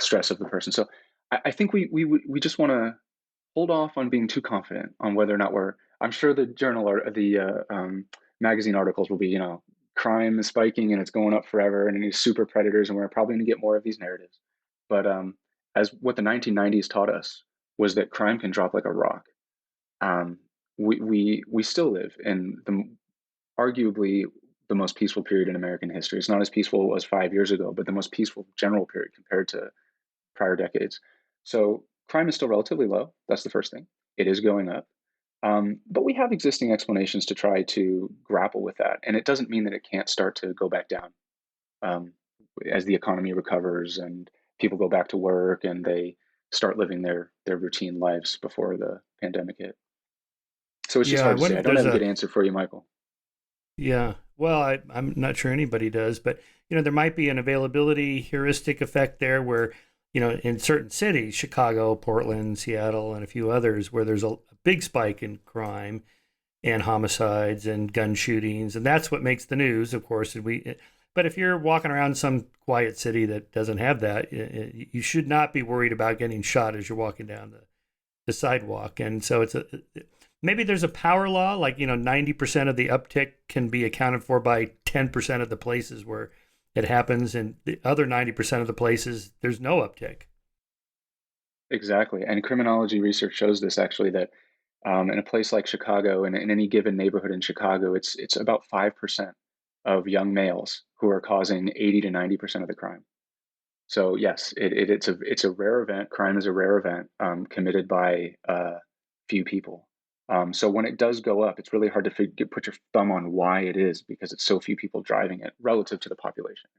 stress of the person. So I think we just want to hold off on being too confident on whether or not we're. I'm sure the journal or the magazine articles will be, crime is spiking and it's going up forever, and these super predators, and we're probably going to get more of these narratives. But as what the 1990s taught us was that crime can drop like a rock. Um, we still live in the arguably the most peaceful period in American history. It's not as peaceful as it was 5 years ago, but the most peaceful general period compared to prior decades. So crime is still relatively low. That's the first thing. It is going up. But we have existing explanations to try to grapple with that. And it doesn't mean that it can't start to go back down um, as the economy recovers and people go back to work and they start living their routine lives before the pandemic hit. So it's just Yeah, I hard to wonder say. I if don't there's have a good a answer for you, Michael. yeah. Well, I'm not sure anybody does, but there might be an availability heuristic effect there where, in certain cities, Chicago, Portland, Seattle, and a few others, where there's a big spike in crime and homicides and gun shootings, and that's what makes the news, of course. But if you're walking around some quiet city that doesn't have that, you should not be worried about getting shot as you're walking down the sidewalk. And so maybe there's a power law, like 90% of the uptick can be accounted for by 10% of the places where it happens, and the other 90% of the places there's no uptick. Exactly. And criminology research shows this actually that In a place like Chicago, in any given neighborhood in Chicago, it's about 5% of young males who are causing 80 to 90% of the crime. So yes, it's a rare event. Crime is a rare event committed by few people. So when it does go up, it's really hard to put your thumb on why it is, because it's so few people driving it relative to the population.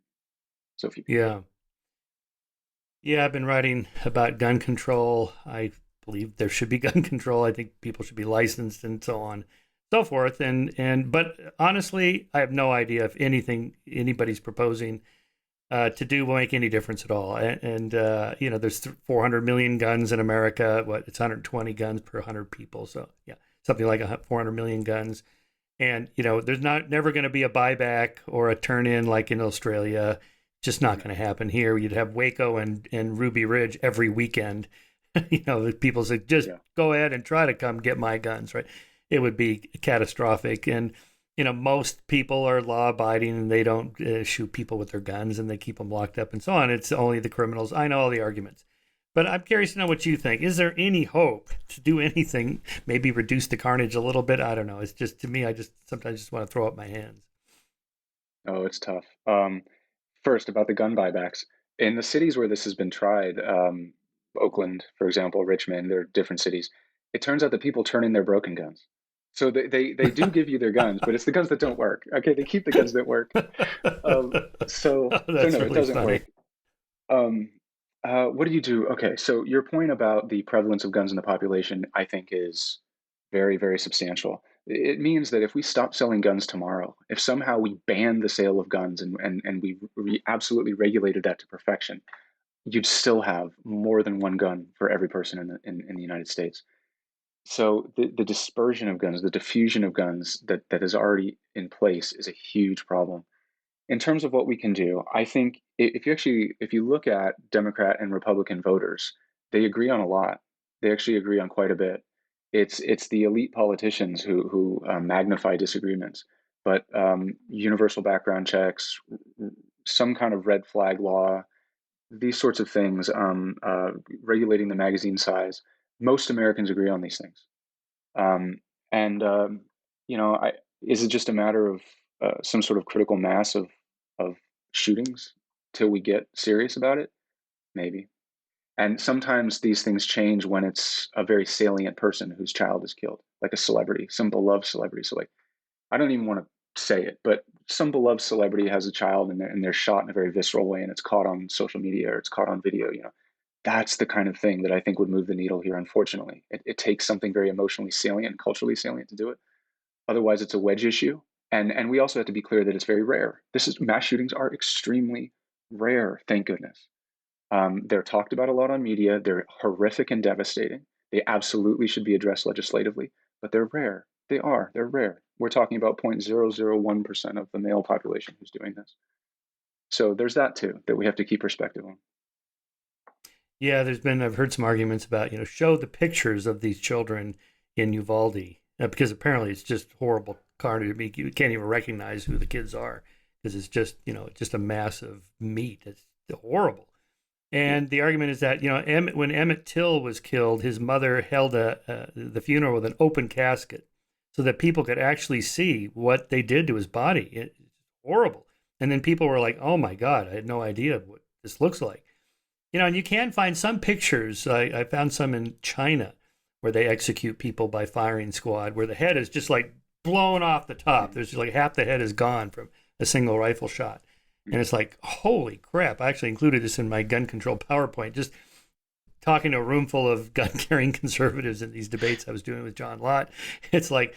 So few people. Yeah. Yeah, I've been writing about gun control. I believe there should be gun control. I think people should be licensed and so on, so forth. But honestly, I have no idea if anything anybody's proposing to do will make any difference at all. There's 400 million guns in America. What, it's 120 guns per 100 people. So yeah, something like 400 million guns. And there's never going to be a buyback or a turn in like in Australia. Just not going to happen here. You'd have Waco and Ruby Ridge every weekend. People say, just Yeah. go ahead and try to come get my guns, right? It would be catastrophic. And most people are law abiding and they don't shoot people with their guns and they keep them locked up and so on. It's only the criminals. I know all the arguments. But I'm curious to know what you think. Is there any hope to do anything, maybe reduce the carnage a little bit? I don't know. It's just, to me, I just sometimes just want to throw up my hands. Oh, it's tough. First, about the gun buybacks. In the cities where this has been tried, Oakland, for example, Richmond, there are different cities. It turns out that people turn in their broken guns. So they do give you their guns, but it's the guns that don't work. Okay, they keep the guns that work. So That's no, it really doesn't funny. work. Um, what do you do? Okay, so your point about the prevalence of guns in the population, I think, is very, very substantial. It means that if we stop selling guns tomorrow, if somehow we ban the sale of guns and we absolutely regulated that to perfection, you'd still have more than one gun for every person in the United States. So the dispersion of guns, the diffusion of guns that is already in place is a huge problem. In terms of what we can do, I think if you look at Democrat and Republican voters, they agree on a lot. They actually agree on quite a bit. It's the elite politicians who magnify disagreements. But universal background checks, some kind of red flag law, these sorts of things, regulating the magazine size, most Americans agree on these things. Um, and is it just a matter of some sort of critical mass of shootings till we get serious about it? Maybe. And sometimes these things change when it's a very salient person whose child is killed, like a celebrity, some beloved celebrity. So, like, I don't even want to say it, but some beloved celebrity has a child and they're shot in a very visceral way, and it's caught on social media or it's caught on video. That's the kind of thing that I think would move the needle here. Unfortunately, it takes something very emotionally salient, culturally salient to do it. Otherwise, it's a wedge issue. And we also have to be clear that it's very rare. Mass shootings are extremely rare, thank goodness. They're talked about a lot on media. They're horrific and devastating. They absolutely should be addressed legislatively, but they're rare. They're rare. We're talking about 0.001% of the male population who's doing this. So there's that too, that we have to keep perspective on. Yeah, I've heard some arguments about, show the pictures of these children in Uvalde, because apparently it's just horrible carnage. I mean, you can't even recognize who the kids are because it's just, just a mass of meat. It's horrible. Yeah. And the argument is that, when Emmett Till was killed, his mother held the funeral with an open casket so that people could actually see what they did to his body. It's horrible. And then people were like, oh my God, I had no idea what this looks like. And you can find some pictures. I found some in China where they execute people by firing squad, where the head is just like blown off the top. There's just like half the head is gone from a single rifle shot. And it's like, holy crap. I actually included this in my gun control PowerPoint, just talking to a room full of gun carrying conservatives in these debates I was doing with John Lott. It's like,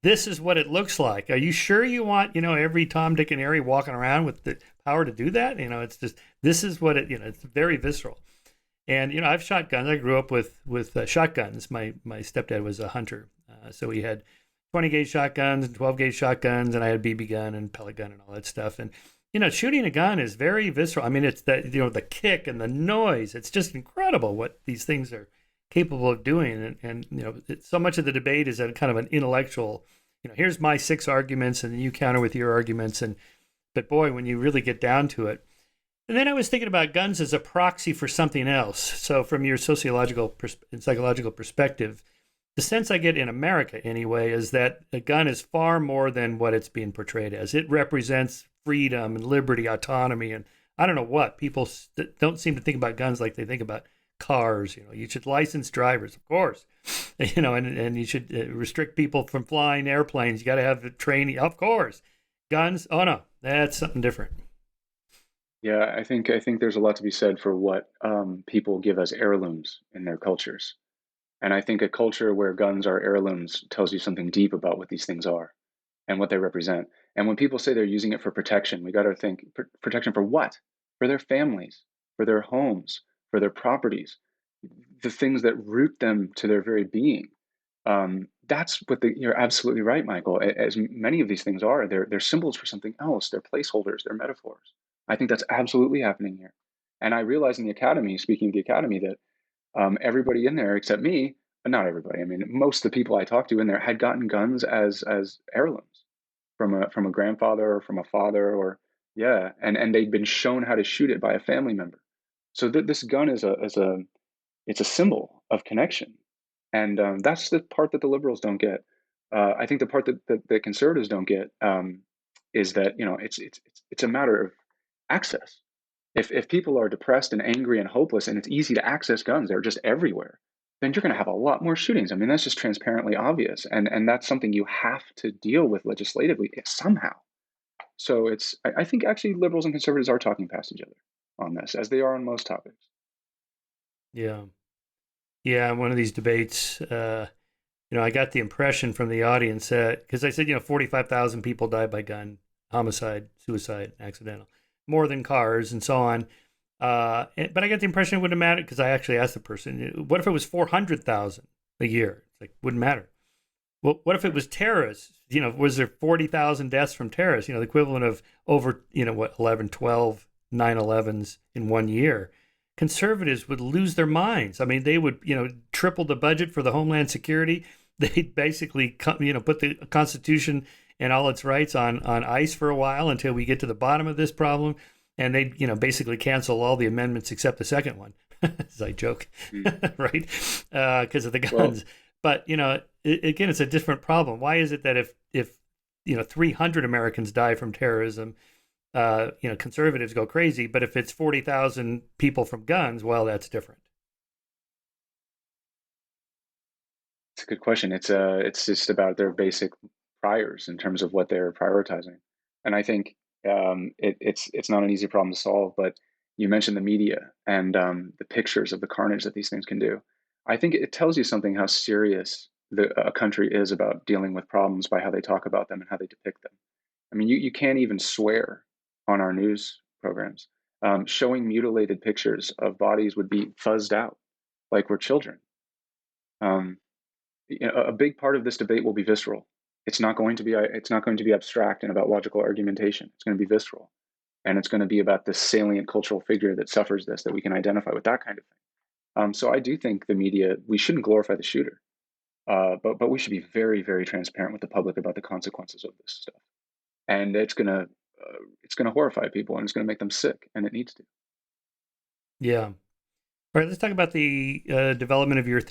this is what it looks like. Are you sure you want, every Tom, Dick, and Harry walking around with the power to do that? It's just, this is what it's very visceral. And, I've shot guns. I grew up with shotguns. My stepdad was a hunter. So he had 20 gauge shotguns and 12 gauge shotguns, and I had a BB gun and pellet gun and all that stuff. And, shooting a gun is very visceral. I mean, it's that, the kick and the noise. It's just incredible what these things are capable of doing. So much of the debate is a kind of an intellectual, here's my 6 arguments and then you counter with your arguments. But boy, when you really get down to it. And then I was thinking about guns as a proxy for something else. So from your sociological and psychological perspective, the sense I get in America anyway is that a gun is far more than what it's being portrayed as. It represents freedom and liberty, autonomy, and I don't know what people don't seem to think about guns like they think about cars. You should license drivers, of course. And you should restrict people from flying airplanes. You got to have training, of course. Guns, oh no, that's something different. Yeah, I think there's a lot to be said for what people give as heirlooms in their cultures. And I think a culture where guns are heirlooms tells you something deep about what these things are and what they represent. And when people say they're using it for protection, we got to think protection for what? For their families, for their homes, for their properties, the things that root them to their very being. That's what you're absolutely right, Michael. As many of these things are, they're symbols for something else. They're placeholders. They're metaphors. I think that's absolutely happening here. And I realized in the academy, speaking of the academy, that everybody in there except me, but not everybody. I mean, most of the people I talked to in there had gotten guns as heirlooms from a grandfather or from a father or yeah, and they'd been shown how to shoot it by a family member. So this gun is a it's a symbol of connection, and that's the part that the liberals don't get. I think the part that conservatives don't get is that it's a matter of access. If people are depressed and angry and hopeless, and it's easy to access guns, they're just everywhere, then you're going to have a lot more shootings. I mean, that's just transparently obvious, and that's something you have to deal with legislatively somehow. So I think actually liberals and conservatives are talking past each other on this, as they are on most topics. Yeah. Yeah, one of these debates, I got the impression from the audience that, because I said, 45,000 people died by gun, homicide, suicide, accidental, more than cars, and so on. But I got the impression it wouldn't matter because I actually asked the person, what if it was 400,000 a year? It's like, wouldn't matter. Well, what if it was terrorists? Was there 40,000 deaths from terrorists? The equivalent of over, 11, 12, 9/11s in one year. Conservatives would lose their minds. I mean, they would, triple the budget for the Homeland Security. They'd basically, put the Constitution and all its rights on ice for a while until we get to the bottom of this problem. And they'd, basically cancel all the amendments except the second one, as I joke, Mm. right? Because of the Well, guns. But again, it's a different problem. Why is it that if 300 Americans die from terrorism, conservatives go crazy, but if it's 40,000 people from guns, well, that's different. it's a good question. It's just about their basic priors in terms of what they're prioritizing, and I think it's not an easy problem to solve. But you mentioned the media and the pictures of the carnage that these things can do. I think it tells you something how serious a country is about dealing with problems by how they talk about them and how they depict them. I mean, you can't even swear on our news programs. Showing mutilated pictures of bodies would be fuzzed out like we're children. Um, a big part of this debate will be visceral. It's not going to be abstract and about logical argumentation. It's going to be visceral, and it's going to be about this salient cultural figure that suffers this that we can identify with that kind of thing. So I do think the media we shouldn't glorify the shooter, but we should be very very transparent with the public about the consequences of this stuff, and it's gonna horrify people and it's gonna make them sick, and it needs to. Yeah. All right, let's talk about the development of your.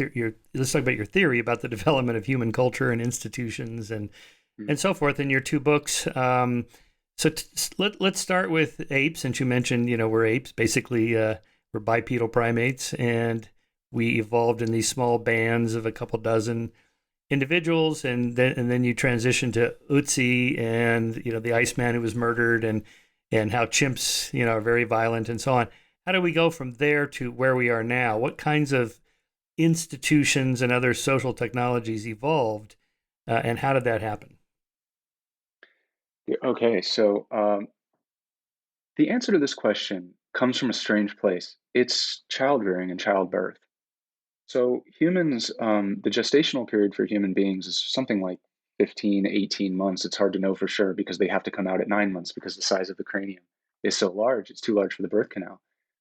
Let's talk about your theory about the development of human culture and institutions Mm. and so forth in your two books. Let's start with apes, since you mentioned we're apes. Basically, we're bipedal primates, and we evolved in these small bands of a couple dozen individuals, and then you transition to Utsi and the Iceman who was murdered, and how chimps are very violent and so on. How do we go from there to where we are now? What kinds of institutions and other social technologies evolved, and how did that happen? Yeah, okay, so the answer to this question comes from a strange place. It's child rearing and childbirth. So humans, the gestational period for human beings is something like 15, 18 months. It's hard to know for sure because they have to come out at 9 months because the size of the cranium is so large. It's too large for the birth canal.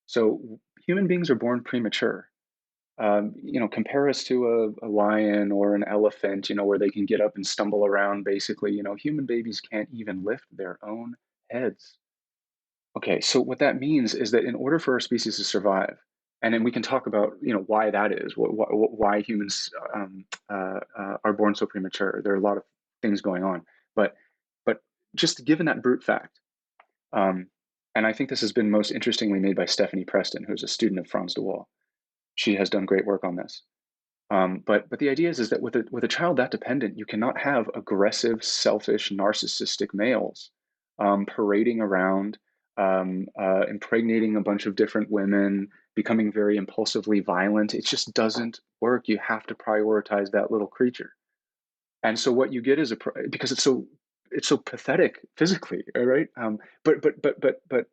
So human beings are born premature. Compare us to a lion or an elephant, where they can get up and stumble around basically. Human babies can't even lift their own heads. Okay, so what that means is that in order for our species to survive, And then we can talk about, why that is, why humans are born so premature. There are a lot of things going on, but but just given that brute fact, um, and I think this has been most interestingly made by Stephanie Preston, who's a student of Franz de Waal. She has done great work on this. But the idea is that with a child that dependent, you cannot have aggressive, selfish, narcissistic males parading around, impregnating a bunch of different women, becoming very impulsively violent. It just doesn't work. You have to prioritize that little creature. And so what you get is because it's so pathetic physically, all right? But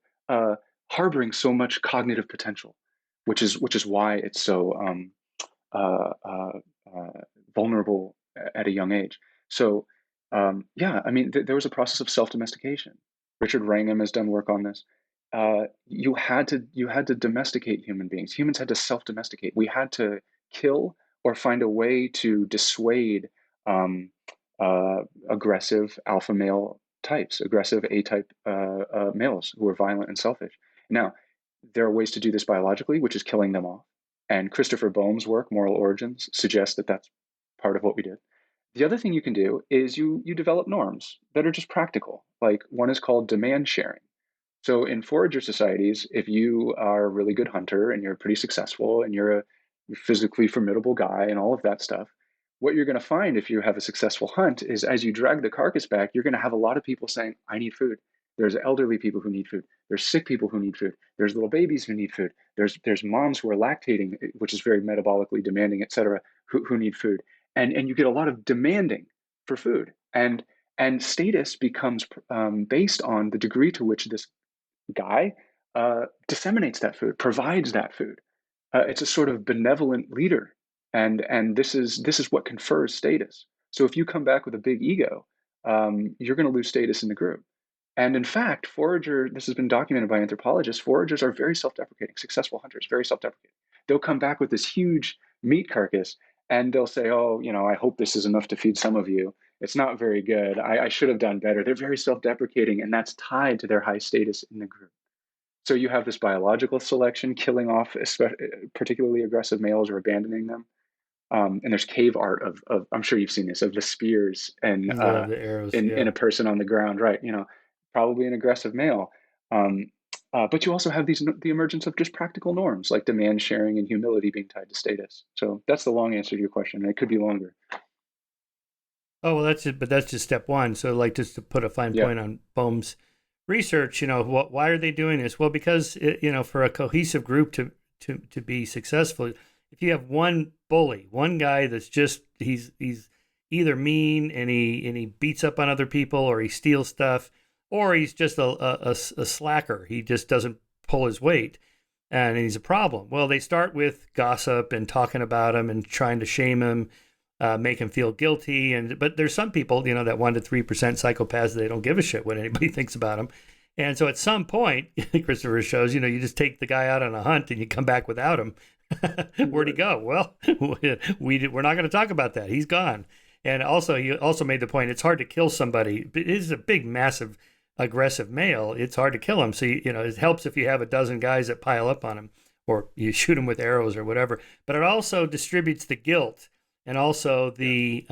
harboring so much cognitive potential, which is why it's so uh, uh, uh, vulnerable at a young age. So, yeah, I mean, there was a process of self-domestication. Richard Wrangham has done work on this. You had to domesticate human beings. Humans had to self-domesticate. We had to kill or find a way to dissuade um, aggressive alpha male types, aggressive A-type males who are violent and selfish. Now, there are ways to do this biologically, which is killing them off. And Christopher Boehm's work, Moral Origins, suggests that that's part of what we did. The other thing you can do is you develop norms that are just practical. Like one is called demand sharing. So in forager societies, if you are a really good hunter and you're pretty successful and you're a physically formidable guy and all of that stuff, what you're going to find if you have a successful hunt is as you drag the carcass back, you're going to have a lot of people saying, I need food. There's elderly people who need food. There's sick people who need food. There's little babies who need food. There's moms who are lactating, which is very metabolically demanding, et cetera, who need food. And you get a lot of demanding for food. And status becomes based on the degree to which this guy disseminates that food, provides that food. It's a sort of benevolent leader, and this is what confers status. So if you come back with a big ego, you're going to lose status in the group. And in fact, this has been documented by anthropologists. Foragers are very self-deprecating. Successful hunters, very self-deprecating. They'll come back with this huge meat carcass, and they'll say, "Oh, I hope this is enough to feed some of you. It's not very good. I should have done better." They're very self-deprecating, and that's tied to their high status in the group. So you have this biological selection killing off particularly aggressive males or abandoning them. And there's cave art of I'm sure you've seen this, of the spears and Yeah, the arrows. in Yeah. a person on the ground, right? Probably an aggressive male. Um, but you also have the emergence of just practical norms like demand sharing and humility being tied to status. So that's the long answer to your question. And it could be longer. Oh well, that's it. But that's just step one. So, like, just to put a fine Yeah, point on Boehm's research, why are they doing this? Well, because for a cohesive group to be successful, if you have one bully, one guy that's just he's either mean and he beats up on other people, or he steals stuff, or he's just a slacker. He just doesn't pull his weight, and he's a problem. Well, they start with gossip and talking about him and trying to shame him, make him feel guilty. But there's some people, that 1 to 3% psychopaths, they don't give a shit what anybody thinks about them. And so at some point, Christopher shows, you just take the guy out on a hunt and you come back without him. Where'd he go? Well, we're not going to talk about that. He's gone. And also, he also made the point, it's hard to kill somebody. It is a big, massive, aggressive male. It's hard to kill him. So, it helps if you have a dozen guys that pile up on him, or you shoot him with arrows or whatever. But it also distributes the guilt and also the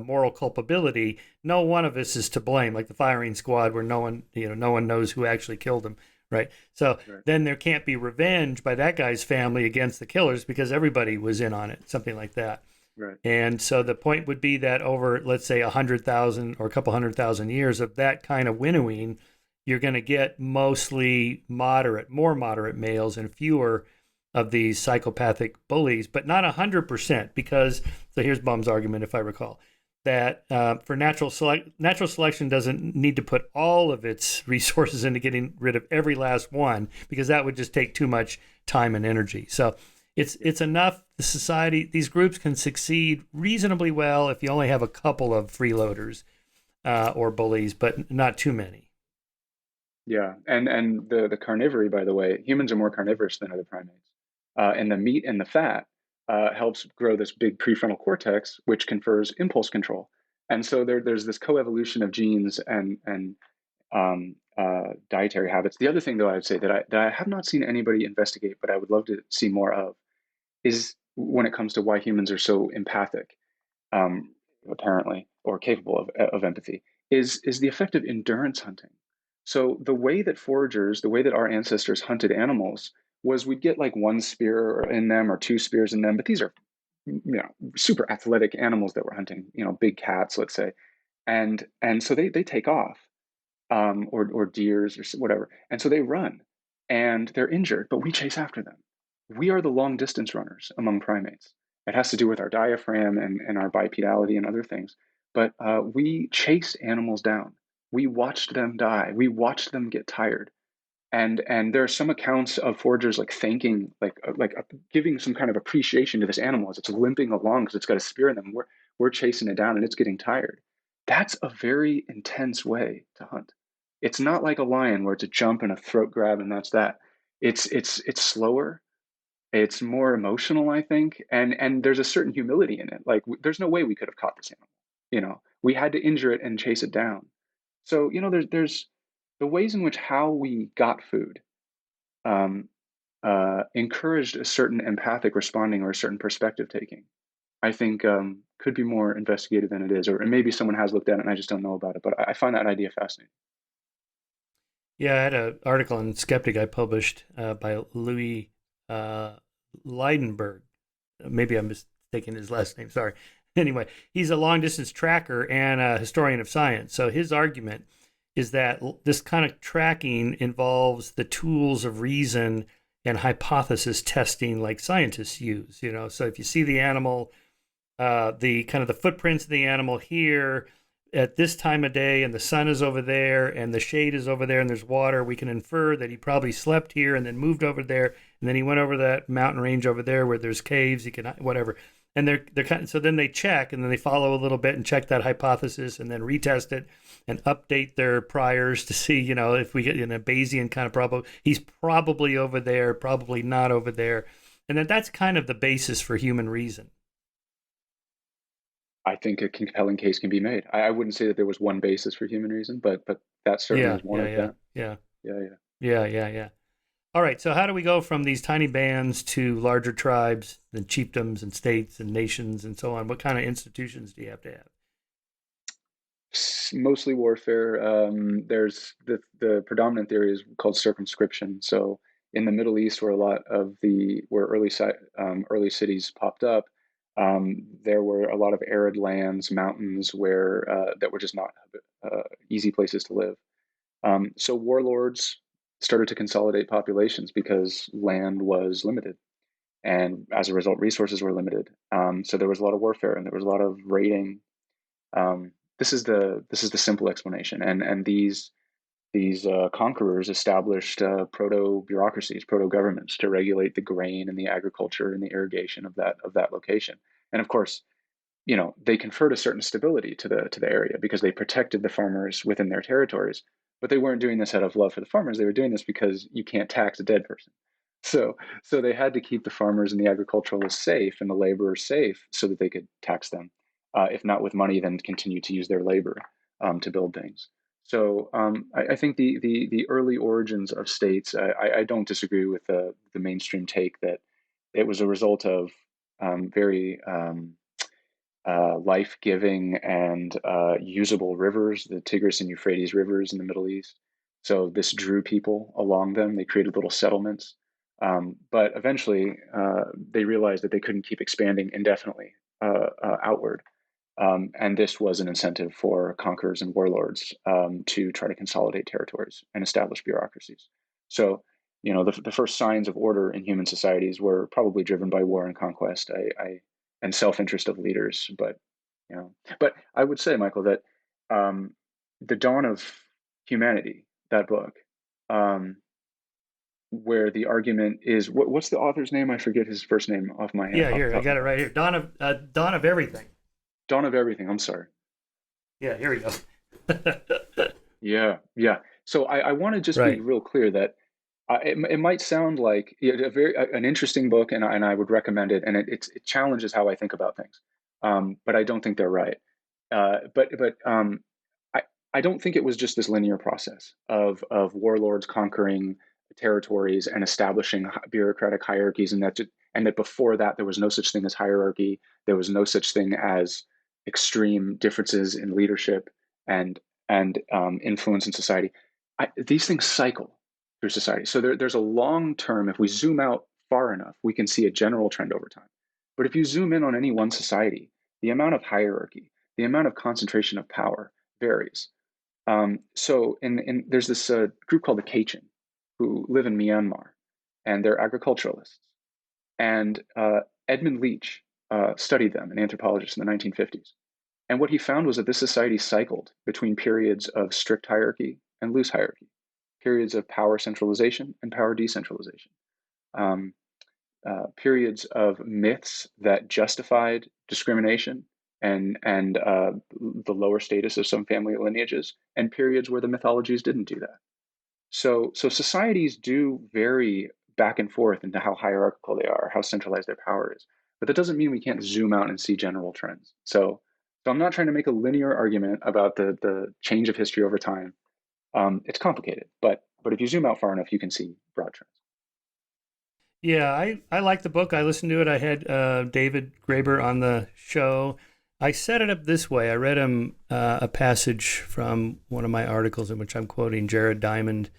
moral culpability. No one of us is to blame, like the firing squad, where no one knows who actually killed him, right? So right, then there can't be revenge by that guy's family against the killers because everybody was in on it, something like that. right. And so the point would be that over, let's say, 100,000 or a couple 100,000 years of that kind of winnowing, you're going to get mostly more moderate males and fewer of these psychopathic bullies, but not 100%, because, so here's Bum's argument, if I recall, that for natural selection doesn't need to put all of its resources into getting rid of every last one, because that would just take too much time and energy. So it's enough. These groups can succeed reasonably well if you only have a couple of freeloaders or bullies, but not too many. Yeah, and the carnivory, by the way, humans are more carnivorous than other primates, and the meat and the fat helps grow this big prefrontal cortex, which confers impulse control. And so there's this coevolution of genes and dietary habits. The other thing, though, I would say that I have not seen anybody investigate, but I would love to see more of, is when it comes to why humans are so empathic, um, apparently, or capable of empathy, is the effect of endurance hunting. So the way that foragers, the way that our ancestors hunted animals, was we'd get like one spear in them or two spears in them, but these are super athletic animals that we're hunting, big cats, let's say, and so they take off, or deers or whatever. And so they run and they're injured, but we chase after them. We are the long distance runners among primates. It has to do with our diaphragm and our bipedality and other things. But we chased animals down. We watched them die. We watched them get tired. And there are some accounts of foragers like thanking, giving some kind of appreciation to this animal as it's limping along because it's got a spear in them. We're chasing it down and it's getting tired. That's a very intense way to hunt. It's not like a lion where it's a jump and a throat grab and that's that. It's slower. It's more emotional, I think, and there's a certain humility in it. Like there's no way we could have caught this animal. We had to injure it and chase it down. So there's the ways in which how we got food um, encouraged a certain empathic responding or a certain perspective taking. I think could be more investigated than it is, or maybe someone has looked at it and I just don't know about it. But I find that idea fascinating. Yeah, I had an article in Skeptic I published by Louis uh, Leidenberg. Maybe I'm mistaking his last name. Sorry. Anyway, he's a long distance tracker and a historian of science. So his argument is that this kind of tracking involves the tools of reason and hypothesis testing like scientists use. So if you see the animal, the kind of the footprints of the animal here at this time of day, and the sun is over there and the shade is over there and there's water, we can infer that he probably slept here and then moved over there and then he went over that mountain range over there where there's caves, he can whatever. And they're kind of, so then they check and then they follow a little bit and check that hypothesis and then retest it and update their priors to see, if we get in a Bayesian kind of problem, he's probably over there, probably not over there. And then that's kind of the basis for human reason. I think a compelling case can be made. I wouldn't say that there was one basis for human reason, but that certainly Yeah, is one yeah, of yeah, them. yeah, Yeah, yeah. yeah, yeah, yeah. All right, so how do we go from these tiny bands to larger tribes and chiefdoms and states and nations and so on? What kind of institutions do you have to have? Mostly warfare. There's the predominant theory is called circumscription. So in the Middle East, where a lot of the where early cities popped up, there were a lot of arid lands, mountains where that were just not easy places to live. So warlords started to consolidate populations because land was limited, and as a result, resources were limited. So there was a lot of warfare, and there was a lot of raiding. This is the simple explanation, and these conquerors established proto bureaucracies, proto governments to regulate the grain and the agriculture and the irrigation of that location. And of course, they conferred a certain stability to the area because they protected the farmers within their territories. But they weren't doing this out of love for the farmers. They were doing this because you can't tax a dead person. So so they had to keep the farmers and the agriculturalists safe and the laborers safe so that they could tax them, if not with money, then continue to use their labor to build things. So I think the early origins of states, I don't disagree with the mainstream take that it was a result of very life-giving and usable rivers, the Tigris and Euphrates rivers in the Middle East. So this drew people along them. They created little settlements, but eventually they realized that they couldn't keep expanding indefinitely outward. And this was an incentive for conquerors and warlords to try to consolidate territories and establish bureaucracies. So, the first signs of order in human societies were probably driven by war and conquest. And self-interest of leaders. But I would say, Michael, that um, the dawn of humanity, that book, um, where the argument is what's the author's name? I forget his first name off my head, Yeah, off here the I top of got my it head. right here. Dawn of everything. Dawn of everything. I'm sorry. Yeah, here we go. Yeah, yeah. So I want to just be Right. real clear that it might sound like an interesting book, and I would recommend it, and it challenges how I think about things, but I don't think they're right. But I don't think it was just this linear process of warlords conquering territories and establishing bureaucratic hierarchies, and that before that there was no such thing as hierarchy, there was no such thing as extreme differences in leadership and influence in society. These things cycle through society, so there's a long term. If we zoom out far enough, we can see a general trend over time. But if you zoom in on any one society, the amount of hierarchy, the amount of concentration of power varies. So there's this group called the Kachin who live in Myanmar, and they're agriculturalists. And Edmund Leach studied them, an anthropologist in the 1950s. And what he found was that this society cycled between periods of strict hierarchy and loose hierarchy, periods of power centralization and power decentralization, um, periods of myths that justified discrimination and the lower status of some family lineages, and periods where the mythologies didn't do that. So societies do vary back and forth into how hierarchical they are, how centralized their power is. But that doesn't mean we can't zoom out and see general trends. So I'm not trying to make a linear argument about the change of history over time. It's complicated, but if you zoom out far enough, you can see broad trends. Yeah, I like the book. I listened to it. I had David Graeber on the show. I set it up this way. I read him a passage from one of my articles in which I'm quoting Jared Diamond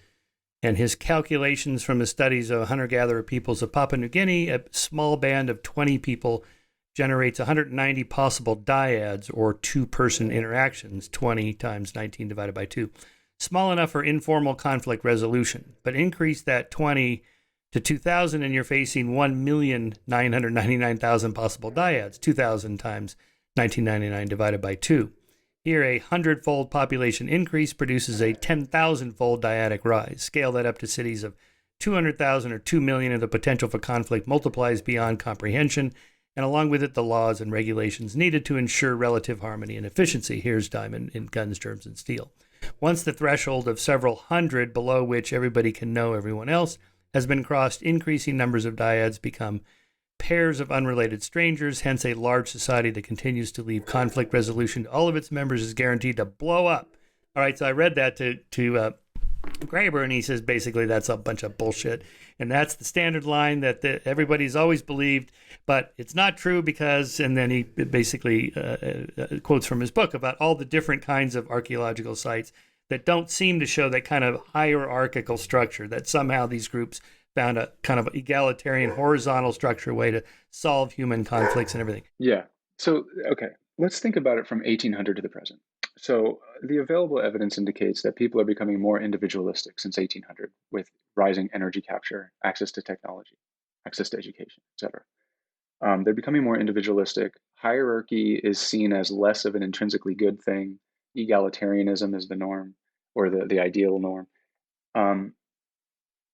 and his calculations from his studies of hunter-gatherer peoples of Papua New Guinea. A small band of 20 people generates 190 possible dyads, or two-person interactions, 20 times 19 divided by 2. Small enough for informal conflict resolution, but increase that 20 to 2,000 and you're facing 1,999,000 possible dyads, 2,000 times 1999 divided by 2. Here, a 100-fold population increase produces a 10,000-fold dyadic rise. Scale that up to cities of 200,000 or 2 million, and the potential for conflict multiplies beyond comprehension, and along with it, the laws and regulations needed to ensure relative harmony and efficiency. Here's Diamond in Guns, Germs, and Steel. Once the threshold of several hundred below which everybody can know everyone else has been crossed, increasing numbers of dyads become pairs of unrelated strangers. Hence, a large society that continues to leave conflict resolution to all of its members is guaranteed to blow up. All right, so I read that to Graeber, and he says basically that's a bunch of bullshit. And that's the standard line that everybody's always believed, but it's not true because, and then he basically quotes from his book about all the different kinds of archaeological sites that don't seem to show that kind of hierarchical structure, that somehow these groups found a kind of egalitarian horizontal structure way to solve human conflicts and everything. Yeah. So, okay, let's think about it from 1800 to the present. So, the available evidence indicates that people are becoming more individualistic since 1800 with rising energy capture, access to technology, access to education, etc. They're becoming more individualistic. Hierarchy is seen as less of an intrinsically good thing. Egalitarianism is the norm, or the ideal norm. Um,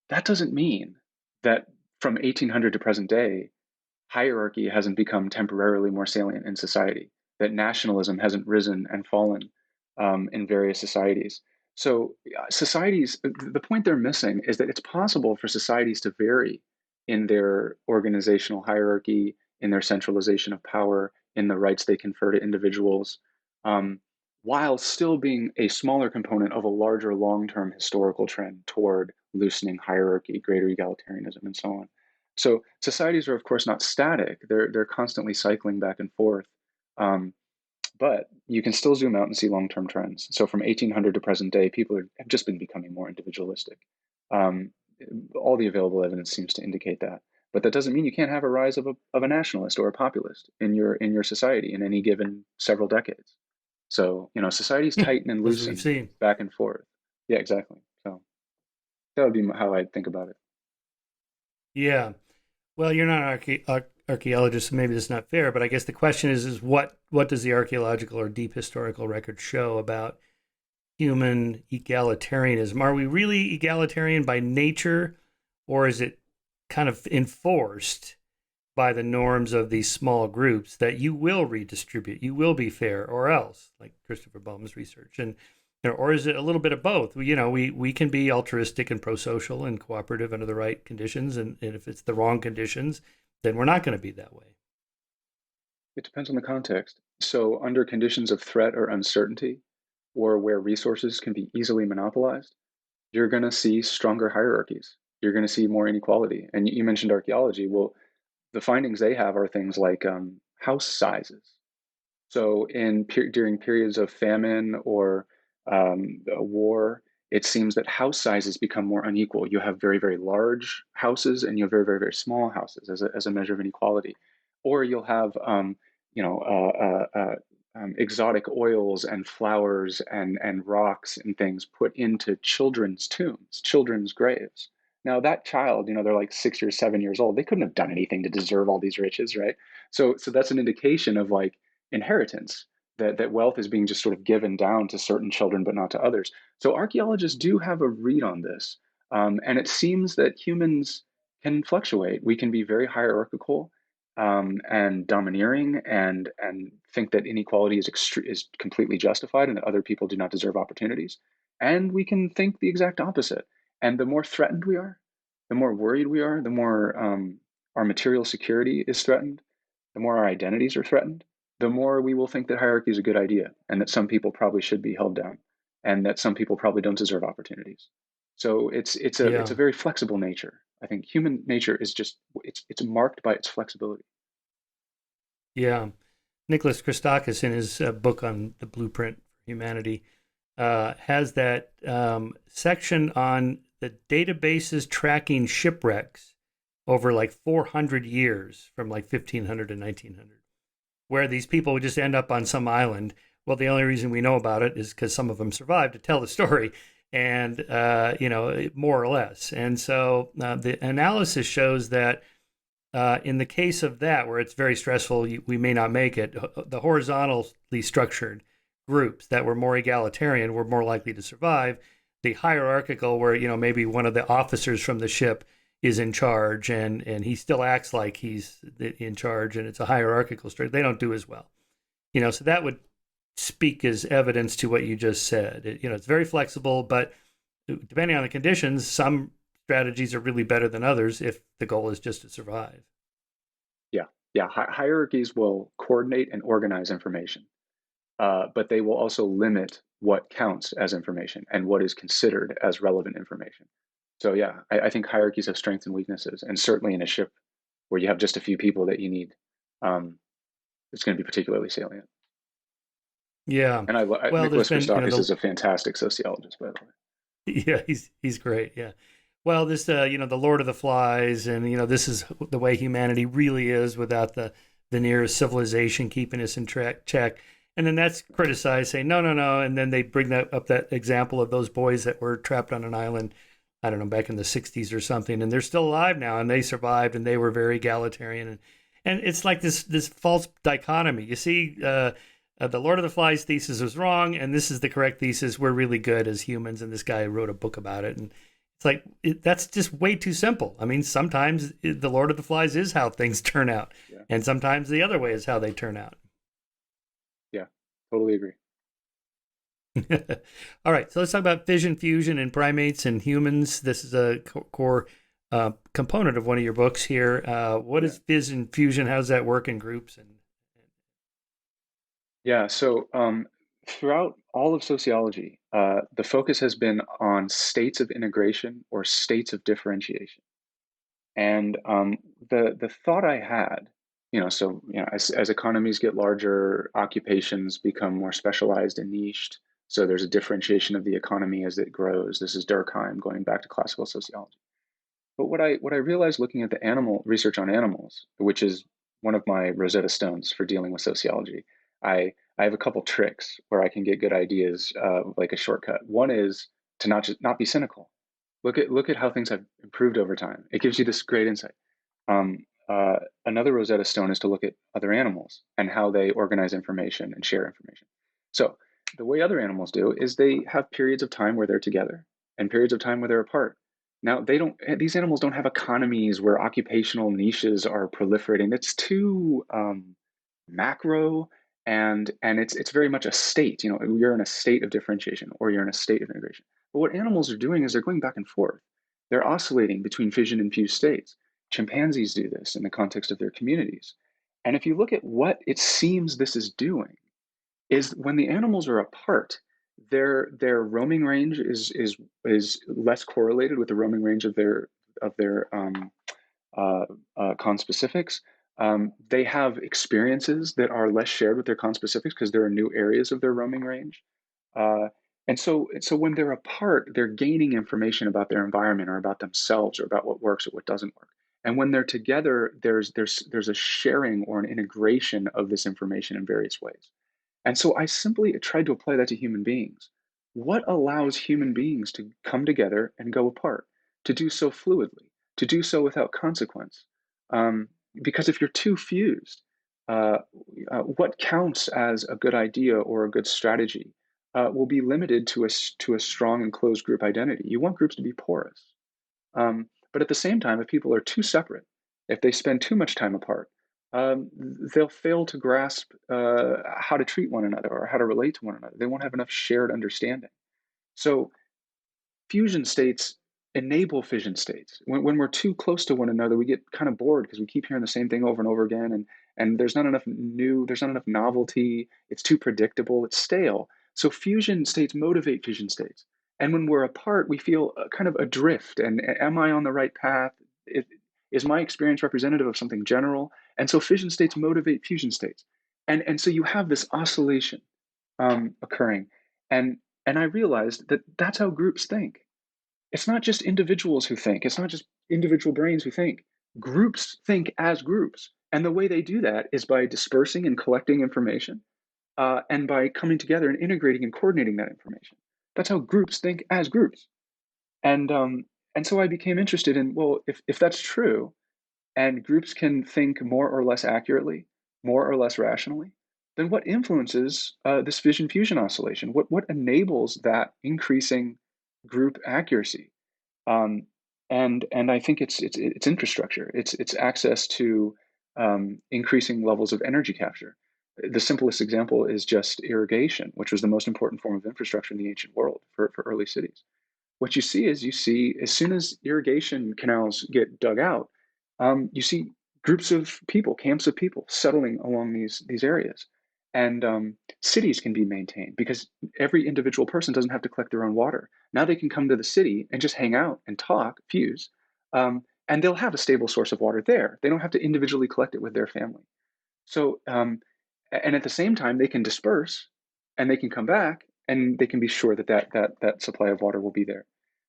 that doesn't mean that from 1800 to present day, hierarchy hasn't become temporarily more salient in society, that nationalism hasn't risen and fallen in various societies. So, societies, the point they're missing is that it's possible for societies to vary in their organizational hierarchy, in their centralization of power, in the rights they confer to individuals, um, while still being a smaller component of a larger long term historical trend toward loosening hierarchy, greater egalitarianism, and so on. So societies are, of course, not static. They're constantly cycling back and forth. Um, but you can still zoom out and see long-term trends. So from 1800 to present day, have just been becoming more individualistic. Um, all the available evidence seems to indicate that. But that doesn't mean you can't have a rise of a nationalist or a populist in your society in any given several decades. So, societies tighten and As we've loosen seen. back and forth. Yeah, exactly. So that would be how I think about it. Yeah. Well, you're not an archaeologist, so maybe that's not fair. But I guess the question is what does the archaeological or deep historical record show about human egalitarianism? Are we really egalitarian by nature, or is it kind of enforced by the norms of these small groups that you will redistribute, you will be fair, or else, like Christopher Bowman's research, and or is it a little bit of both? We can be altruistic and pro-social and cooperative under the right conditions, and if it's the wrong conditions, then we're not going to be that way. It depends on the context. So, under conditions of threat or uncertainty, or where resources can be easily monopolized, you're going to see stronger hierarchies. You're going to see more inequality. And you mentioned archaeology. Well, the findings they have are things like house sizes. So during periods of famine or a war, it seems that house sizes become more unequal. You have very, very large houses and you have very, very, very small houses as a measure of inequality. Or you'll have, you know, exotic oils and flowers and rocks and things put into children's tombs, children's graves. Now that child, they're like 6 or 7 years old. They couldn't have done anything to deserve all these riches, right? So that's an indication of like inheritance, that wealth is being just sort of given down to certain children but not to others. So archaeologists do have a read on this, and it seems that humans can fluctuate. We can be very hierarchical, and domineering, and think that inequality is completely justified and that other people do not deserve opportunities. And we can think the exact opposite. And the more threatened we are, the more worried we are, the more our material security is threatened, the more our identities are threatened, the more we will think that hierarchy is a good idea and that some people probably should be held down and that some people probably don't deserve opportunities. So it's a Yeah. very flexible nature. I think human nature is just it's marked by its flexibility. Yeah. Nicholas Christakis, in his book on the blueprint for humanity, has that section on the databases tracking shipwrecks over like 400 years from like 1500 to 1900, where these people would just end up on some island. Well, the only reason we know about it is because some of them survived to tell the story, and more or less. And so the analysis shows that in the case of that, where it's very stressful, we may not make it. The horizontally structured groups that were more egalitarian were more likely to survive. The hierarchical, where maybe one of the officers from the ship is in charge, and he still acts like he's in charge, and it's a hierarchical structure. They don't do as well. So that would speak as evidence to what you just said. It's very flexible, but depending on the conditions, some strategies are really better than others if the goal is just to survive. Yeah, yeah. Hierarchies will coordinate and organize information, but they will also limit what counts as information and what is considered as relevant information. So yeah, I think hierarchies have strengths and weaknesses, and certainly in a ship where you have just a few people that you need, um, it's going to be particularly salient. Yeah. And Well, there's Nicholas been, Christakis is a fantastic sociologist, by the way. yeah, he's great. Yeah. Well, this, the Lord of the Flies, and this is the way humanity really is without the veneer of civilization keeping us in check. And then that's criticized, saying no, no, no, and then they bring that example of those boys that were trapped on an island, I don't know, back in the '60s or something, and they're still alive now, and they survived, and they were very egalitarian, and it's like this false dichotomy. You see, the Lord of the Flies thesis was wrong, and this is the correct thesis. We're really good as humans, and this guy wrote a book about it, and it's like that's just way too simple. I mean, sometimes the Lord of the Flies is how things turn out, Yeah, and sometimes the other way is how they turn out. yeah, totally agree. All right, so let's talk about fission, fusion in primates and humans. This is a core component of one of your books here. What Yeah, is fission, fusion? How does that work in groups? yeah. So throughout all of sociology, the focus has been on states of integration or states of differentiation. And the thought I had, as economies get larger, occupations become more specialized and niched. So there's a differentiation of the economy as it grows. This is Durkheim going back to classical sociology. But what I realized looking at the animal research on animals, which is one of my Rosetta Stones for dealing with sociology, I have a couple tricks where I can get good ideas, like a shortcut. One is to not be cynical. Look at how things have improved over time. It gives you this great insight. Another Rosetta Stone is to look at other animals and how they organize information and share information. So the way other animals do is they have periods of time where they're together and periods of time where they're apart. Now they don't; these animals don't have economies where occupational niches are proliferating. It's too macro, and it's very much a state. You're in a state of differentiation or you're in a state of integration. But what animals are doing is they're going back and forth. They're oscillating between fission and fused states. Chimpanzees do this in the context of their communities. And if you look at what it seems this is doing, is when the animals are apart, their roaming range is less correlated with the roaming range of their conspecifics. They have experiences that are less shared with their conspecifics because there are new areas of their roaming range. Uh, and so when they're apart, they're gaining information about their environment or about themselves or about what works or what doesn't work. And when they're together, there's a sharing or an integration of this information in various ways. And so I simply tried to apply that to human beings. What allows human beings to come together and go apart, to do so fluidly, to do so without consequence? Um, because if you're too fused, uh, what counts as a good idea or a good strategy will be limited to a strong and closed group identity. You want groups to be porous. But at the same time, if people are too separate, if they spend too much time apart, they'll fail to grasp how to treat one another or how to relate to one another. They won't have enough shared understanding. So fusion states enable fission states. When we're too close to one another, we get kind of bored because we keep hearing the same thing over and over again, and there's not enough novelty. It's too predictable. It's stale. So fusion states motivate fusion states. And when we're apart, we feel kind of adrift. And am I on the right path? It, is my experience representative of something general? And so fission states motivate fusion states. And so you have this oscillation occurring. And and I realized that that's how groups think. It's not just individuals who think, it's not just individual brains who think. Groups think as groups. And the way they do that is by dispersing and collecting information and by coming together and integrating and coordinating that information. That's how groups think as groups. And and so I became interested in, well, if that's true, and groups can think more or less accurately, more or less rationally, then what influences this fission fusion oscillation? What enables that increasing group accuracy? Um, and I think it's infrastructure. It's access to increasing levels of energy capture. The simplest example is just irrigation, which was the most important form of infrastructure in the ancient world for early cities. What you see as soon as irrigation canals get dug out, you see groups of people, camps of people settling along these areas. And cities can be maintained because every individual person doesn't have to collect their own water. Now they can come to the city and just hang out and talk, fuse, and they'll have a stable source of water there. They don't have to individually collect it with their family. So, and at the same time, they can disperse and they can come back and they can be sure that that supply of water will be there.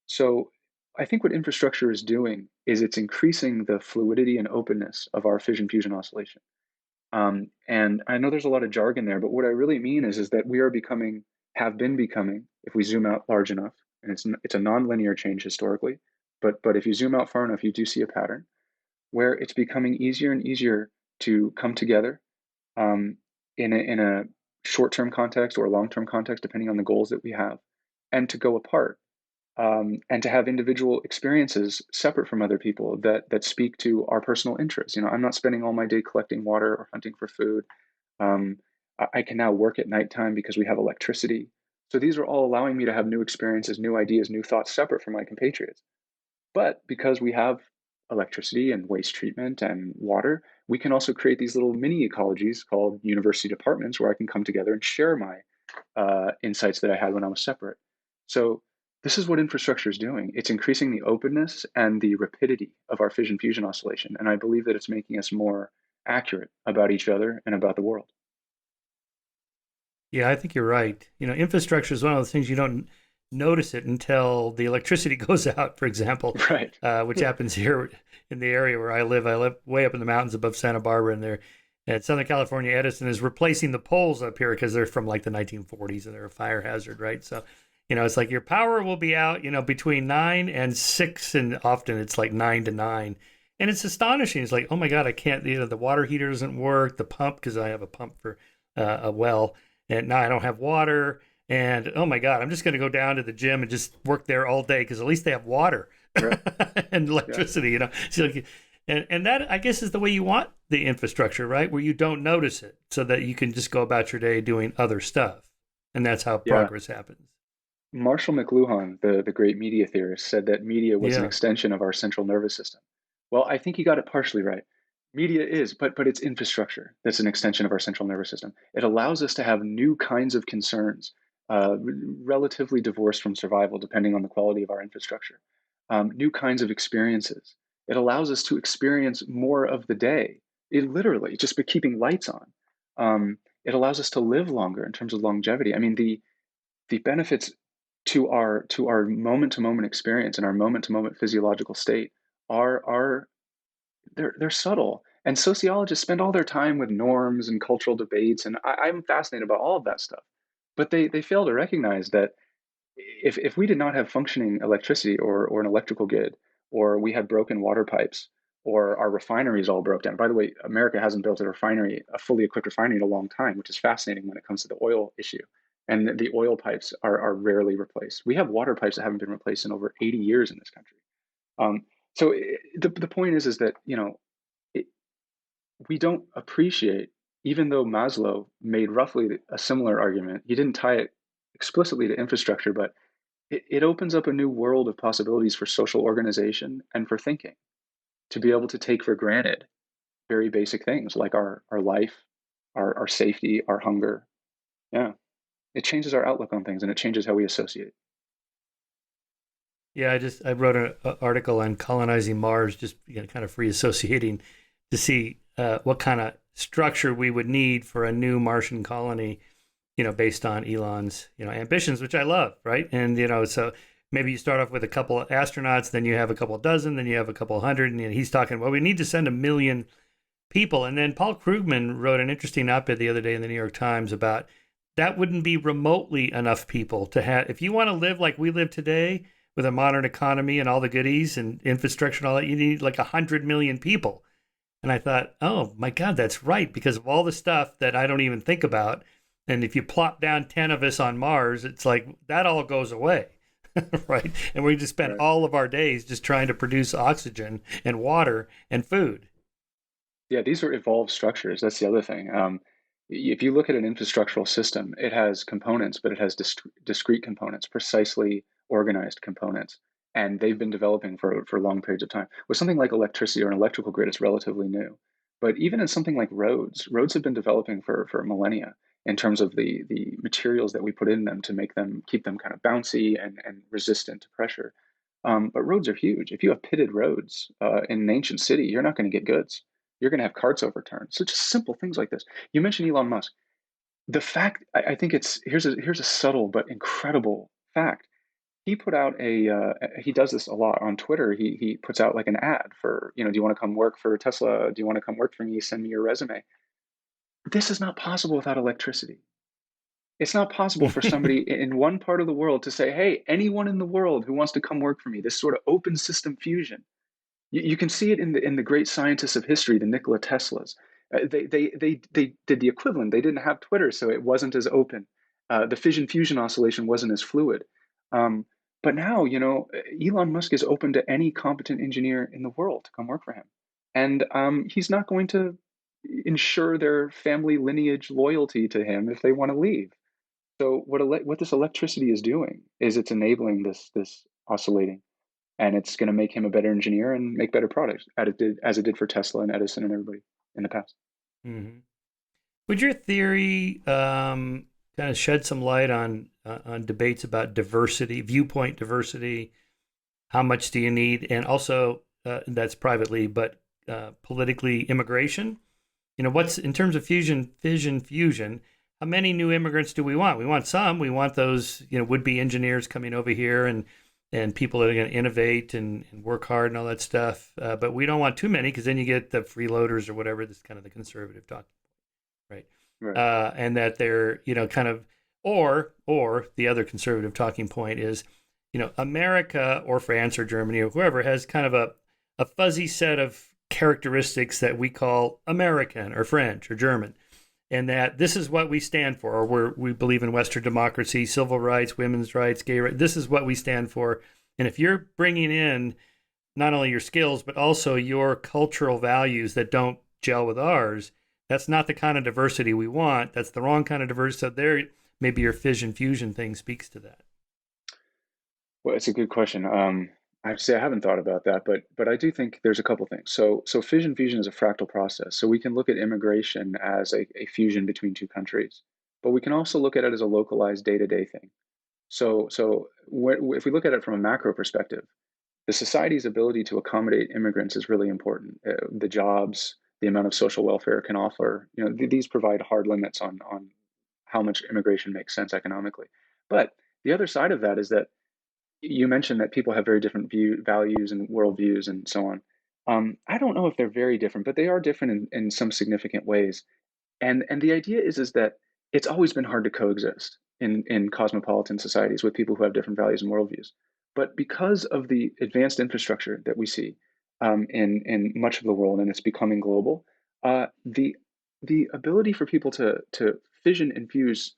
So, I think what infrastructure is doing is it's increasing the fluidity and openness of our fission fusion oscillation. And I know there's a lot of jargon there, but what I really mean is that we are becoming, have been becoming, if we zoom out large enough, and it's a nonlinear change historically, but if you zoom out far enough, you do see a pattern where it's becoming easier and easier to come together um, in a short-term context or a long-term context, depending on the goals that we have, and to go apart and to have individual experiences separate from other people that speak to our personal interests. You know, I'm not spending all my day collecting water or hunting for food. Um, I can now work at nighttime because we have electricity. So these are all allowing me to have new experiences, new ideas, new thoughts separate from my compatriots. But because we have electricity and waste treatment and water, we can also create these little mini ecologies called university departments where I can come together and share my insights that I had when I was separate. So this is what infrastructure is doing. It's increasing the openness and the rapidity of our fission fusion oscillation. And I believe that it's making us more accurate about each other and about the world. Yeah, I think you're right. You know, infrastructure is one of those things you don't notice it until the electricity goes out, for example, Right. which happens here in the area where I live. I live way up in the mountains above Santa Barbara, and there at Southern California, Edison is replacing the poles up here because they're from like the 1940s and they're a fire hazard, right? So, you know, it's like your power will be out, you know, between 9 and 6, and often it's like 9 to 9. And it's astonishing. It's like, oh my God, I can't, you know, the water heater doesn't work, the pump, because I have a pump for a well, and now I don't have water. And oh my God, I'm just going to go down to the gym and just work there all day because at least they have water Right. and Yeah. electricity, you know. So, like, and that, I guess, is the way you want the infrastructure, right? Where you don't notice it so that you can just go about your day doing other stuff. And that's how Yeah. progress happens. Marshall McLuhan, the great media theorist, said that media was an Yeah. extension of our central nervous system. Well, I think he got it partially right. Media is, but it's infrastructure that's an extension of our central nervous system. It allows us to have new kinds of concerns relatively divorced from survival, depending on the quality of our infrastructure. New kinds of experiences. It allows us to experience more of the day. It literally just by keeping lights on. It allows us to live longer in terms of longevity. I mean, the benefits to our moment to moment experience and our moment to moment physiological state are they're subtle. And sociologists spend all their time with norms and cultural debates, and I'm fascinated about all of that stuff. But they fail to recognize that if we did not have functioning electricity or an electrical grid, or we had broken water pipes, or our refineries all broke down. By the way, America hasn't built a fully equipped refinery in a long time, which is fascinating when it comes to the oil issue. And the oil pipes are rarely replaced. We have water pipes that haven't been replaced in over 80 years in this country. Um, so the point is that it, we don't appreciate, even though Maslow made roughly a similar argument. He didn't tie it explicitly to infrastructure, but it opens up a new world of possibilities for social organization and for thinking, to be able to take for granted very basic things like our life, our safety, our hunger. Yeah, it changes our outlook on things and it changes how we associate. Yeah, I wrote an article on colonizing Mars, just kind of free associating to see what kind of structure we would need for a new Martian colony, based on Elon's ambitions, which I love, right? And so maybe you start off with a couple of astronauts, then you have a couple of dozen, then you have a couple of hundred, and he's talking, well, we need to send 1 million people. And then Paul Krugman wrote an interesting op-ed the other day in the New York Times about that wouldn't be remotely enough people to have. If you want to live like we live today with a modern economy and all the goodies and infrastructure and all that, you need like 100 million people. And I thought, oh my God, that's right, because of all the stuff that I don't even think about. And if you plop down 10 of us on Mars, it's like that all goes away. Right. And we just spend Right. all of our days just trying to produce oxygen and water and food. Yeah, these are evolved structures. That's the other thing. If you look at an infrastructural system, it has components, but it has discrete components, precisely organized components. And they've been developing for long periods of time. With something like electricity or an electrical grid, it's relatively new. But even in something like roads have been developing for millennia in terms of the materials that we put in them to make them keep them kind of bouncy and resistant to pressure. But roads are huge. If you have pitted roads in an ancient city, you're not going to get goods. You're going to have carts overturned. So just simple things like this. You mentioned Elon Musk. The fact, I think it's here's a subtle but incredible fact. He put out he does this a lot on Twitter. He puts out like an ad for, do you want to come work for Tesla? Do you want to come work for me? Send me your resume. This is not possible without electricity. It's not possible for somebody in one part of the world to say, hey, anyone in the world who wants to come work for me, this sort of open system fusion. You can see it in the great scientists of history, the Nikola Teslas. They did the equivalent. They didn't have Twitter, so it wasn't as open. The fission fusion oscillation wasn't as fluid. Um, but now, Elon Musk is open to any competent engineer in the world to come work for him, and he's not going to ensure their family lineage loyalty to him if they want to leave. So what this electricity is doing is it's enabling this oscillating, and it's going to make him a better engineer and make better products as it did for Tesla and Edison and everybody in the past. Mm-hmm. Would your theory kind of shed some light on debates about diversity, viewpoint diversity? How much do you need? And also, that's privately, but politically, immigration. What's in terms of fission, fusion? How many new immigrants do we want? We want some. We want those, would-be engineers coming over here and people that are going to innovate and work hard and all that stuff. But we don't want too many because then you get the freeloaders or whatever. This is kind of the conservative talk, right? Right. And that they're kind of or the other conservative talking point is America or France or Germany or whoever has kind of a fuzzy set of characteristics that we call American or French or German, and that this is what we stand for, or we believe in Western democracy, civil rights, women's rights, gay rights. This is what we stand for. And if you're bringing in not only your skills but also your cultural values that don't gel with ours, that's not the kind of diversity we want. That's the wrong kind of diversity. So there, maybe your fission fusion thing speaks to that. Well, it's a good question. I have to say I haven't thought about that, but I do think there's a couple things. So fission fusion is a fractal process. So we can look at immigration as a fusion between two countries. but we can also look at it as a localized day-to-day thing. If we look at it from a macro perspective, the society's ability to accommodate immigrants is really important. The jobs, the amount of social welfare it can offer, these provide hard limits on how much immigration makes sense economically. But the other side of that is that you mentioned that people have very different values and worldviews and so on. I don't know if they're very different, but they are different in some significant ways. And the idea is that it's always been hard to coexist in cosmopolitan societies with people who have different values and worldviews. But because of the advanced infrastructure that we see in much of the world, and it's becoming global, the ability for people to fission and fuse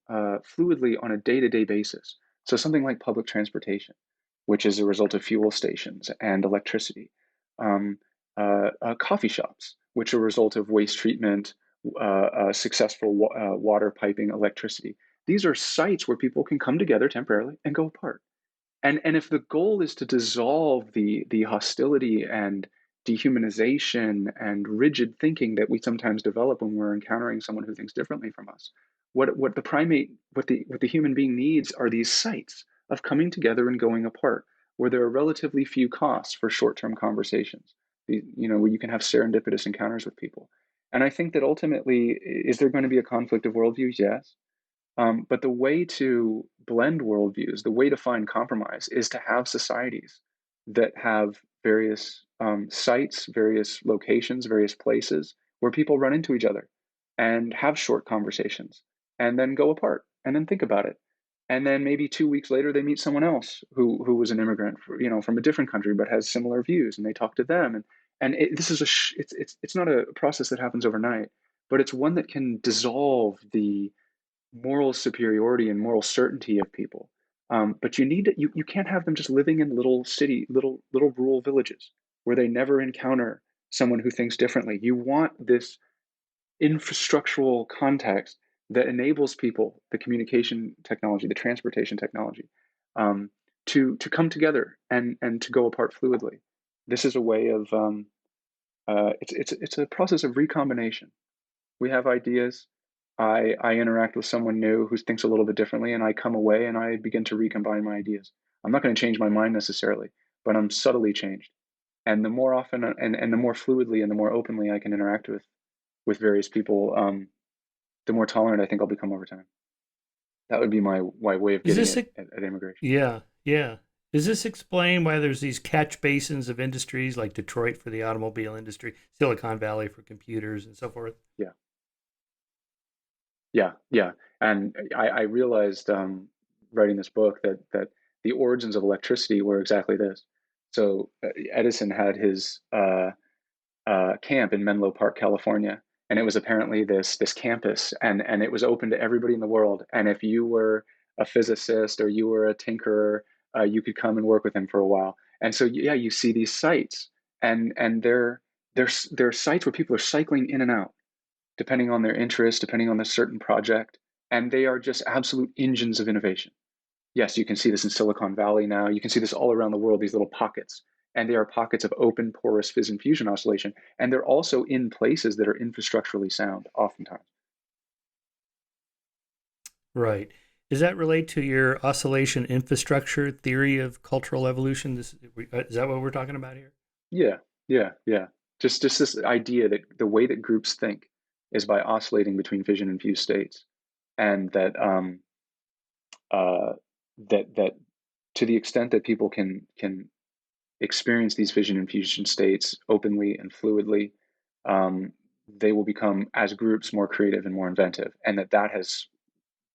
fluidly on a day-to-day basis. So something like public transportation, which is a result of fuel stations and electricity, um, coffee shops, which are a result of waste treatment, successful water piping, electricity. These are sites where people can come together temporarily and go apart. And if the goal is to dissolve the hostility and dehumanization and rigid thinking that we sometimes develop when we're encountering someone who thinks differently from us, what the human being needs are these sites of coming together and going apart, where there are relatively few costs for short-term conversations, where you can have serendipitous encounters with people. And I think that ultimately, is there going to be a conflict of worldviews? Yes. But the way to blend worldviews, the way to find compromise is to have societies that have various sites, various locations, various places where people run into each other and have short conversations and then go apart and then think about it. And then maybe 2 weeks later, they meet someone else who was an immigrant, from a different country but has similar views, and they talk to them. This is it's not a process that happens overnight, but it's one that can dissolve the moral superiority and moral certainty of people. But you can't have them just living in little rural villages where they never encounter someone who thinks differently. You want this infrastructural context that enables people, the communication technology, the transportation technology, um, to come together and to go apart fluidly. This is a way of it's a process of recombination. We have ideas. I interact with someone new who thinks a little bit differently, and I come away and I begin to recombine my ideas. I'm not going to change my mind necessarily, but I'm subtly changed. And the more often and the more fluidly and the more openly I can interact with various people, the more tolerant I think I'll become over time. That would be my way of Is getting this at, a, at, at immigration. yeah, yeah. Does this explain why there's these catch basins of industries like Detroit for the automobile industry, Silicon Valley for computers, and so forth? Yeah, yeah. And I realized writing this book that the origins of electricity were exactly this. So Edison had his camp in Menlo Park, California, and it was apparently this campus, and it was open to everybody in the world. And if you were a physicist or you were a tinkerer, you could come and work with him for a while. And so yeah, you see these sites, and they're sites where people are cycling in and out, depending on their interest, depending on the certain project, and they are just absolute engines of innovation. Yes, you can see this in Silicon Valley now. You can see this all around the world, these little pockets. And they are pockets of open, porous fission fusion oscillation. And they're also in places that are infrastructurally sound, oftentimes. Right. Does that relate to your oscillation infrastructure theory of cultural evolution? Is that what we're talking about here? Yeah, yeah. Just this idea that the way that groups think is by oscillating between fission and fused states. And uh, that to the extent that people can experience these fission and fusion states openly and fluidly, um, they will become, as groups, more creative and more inventive, and that has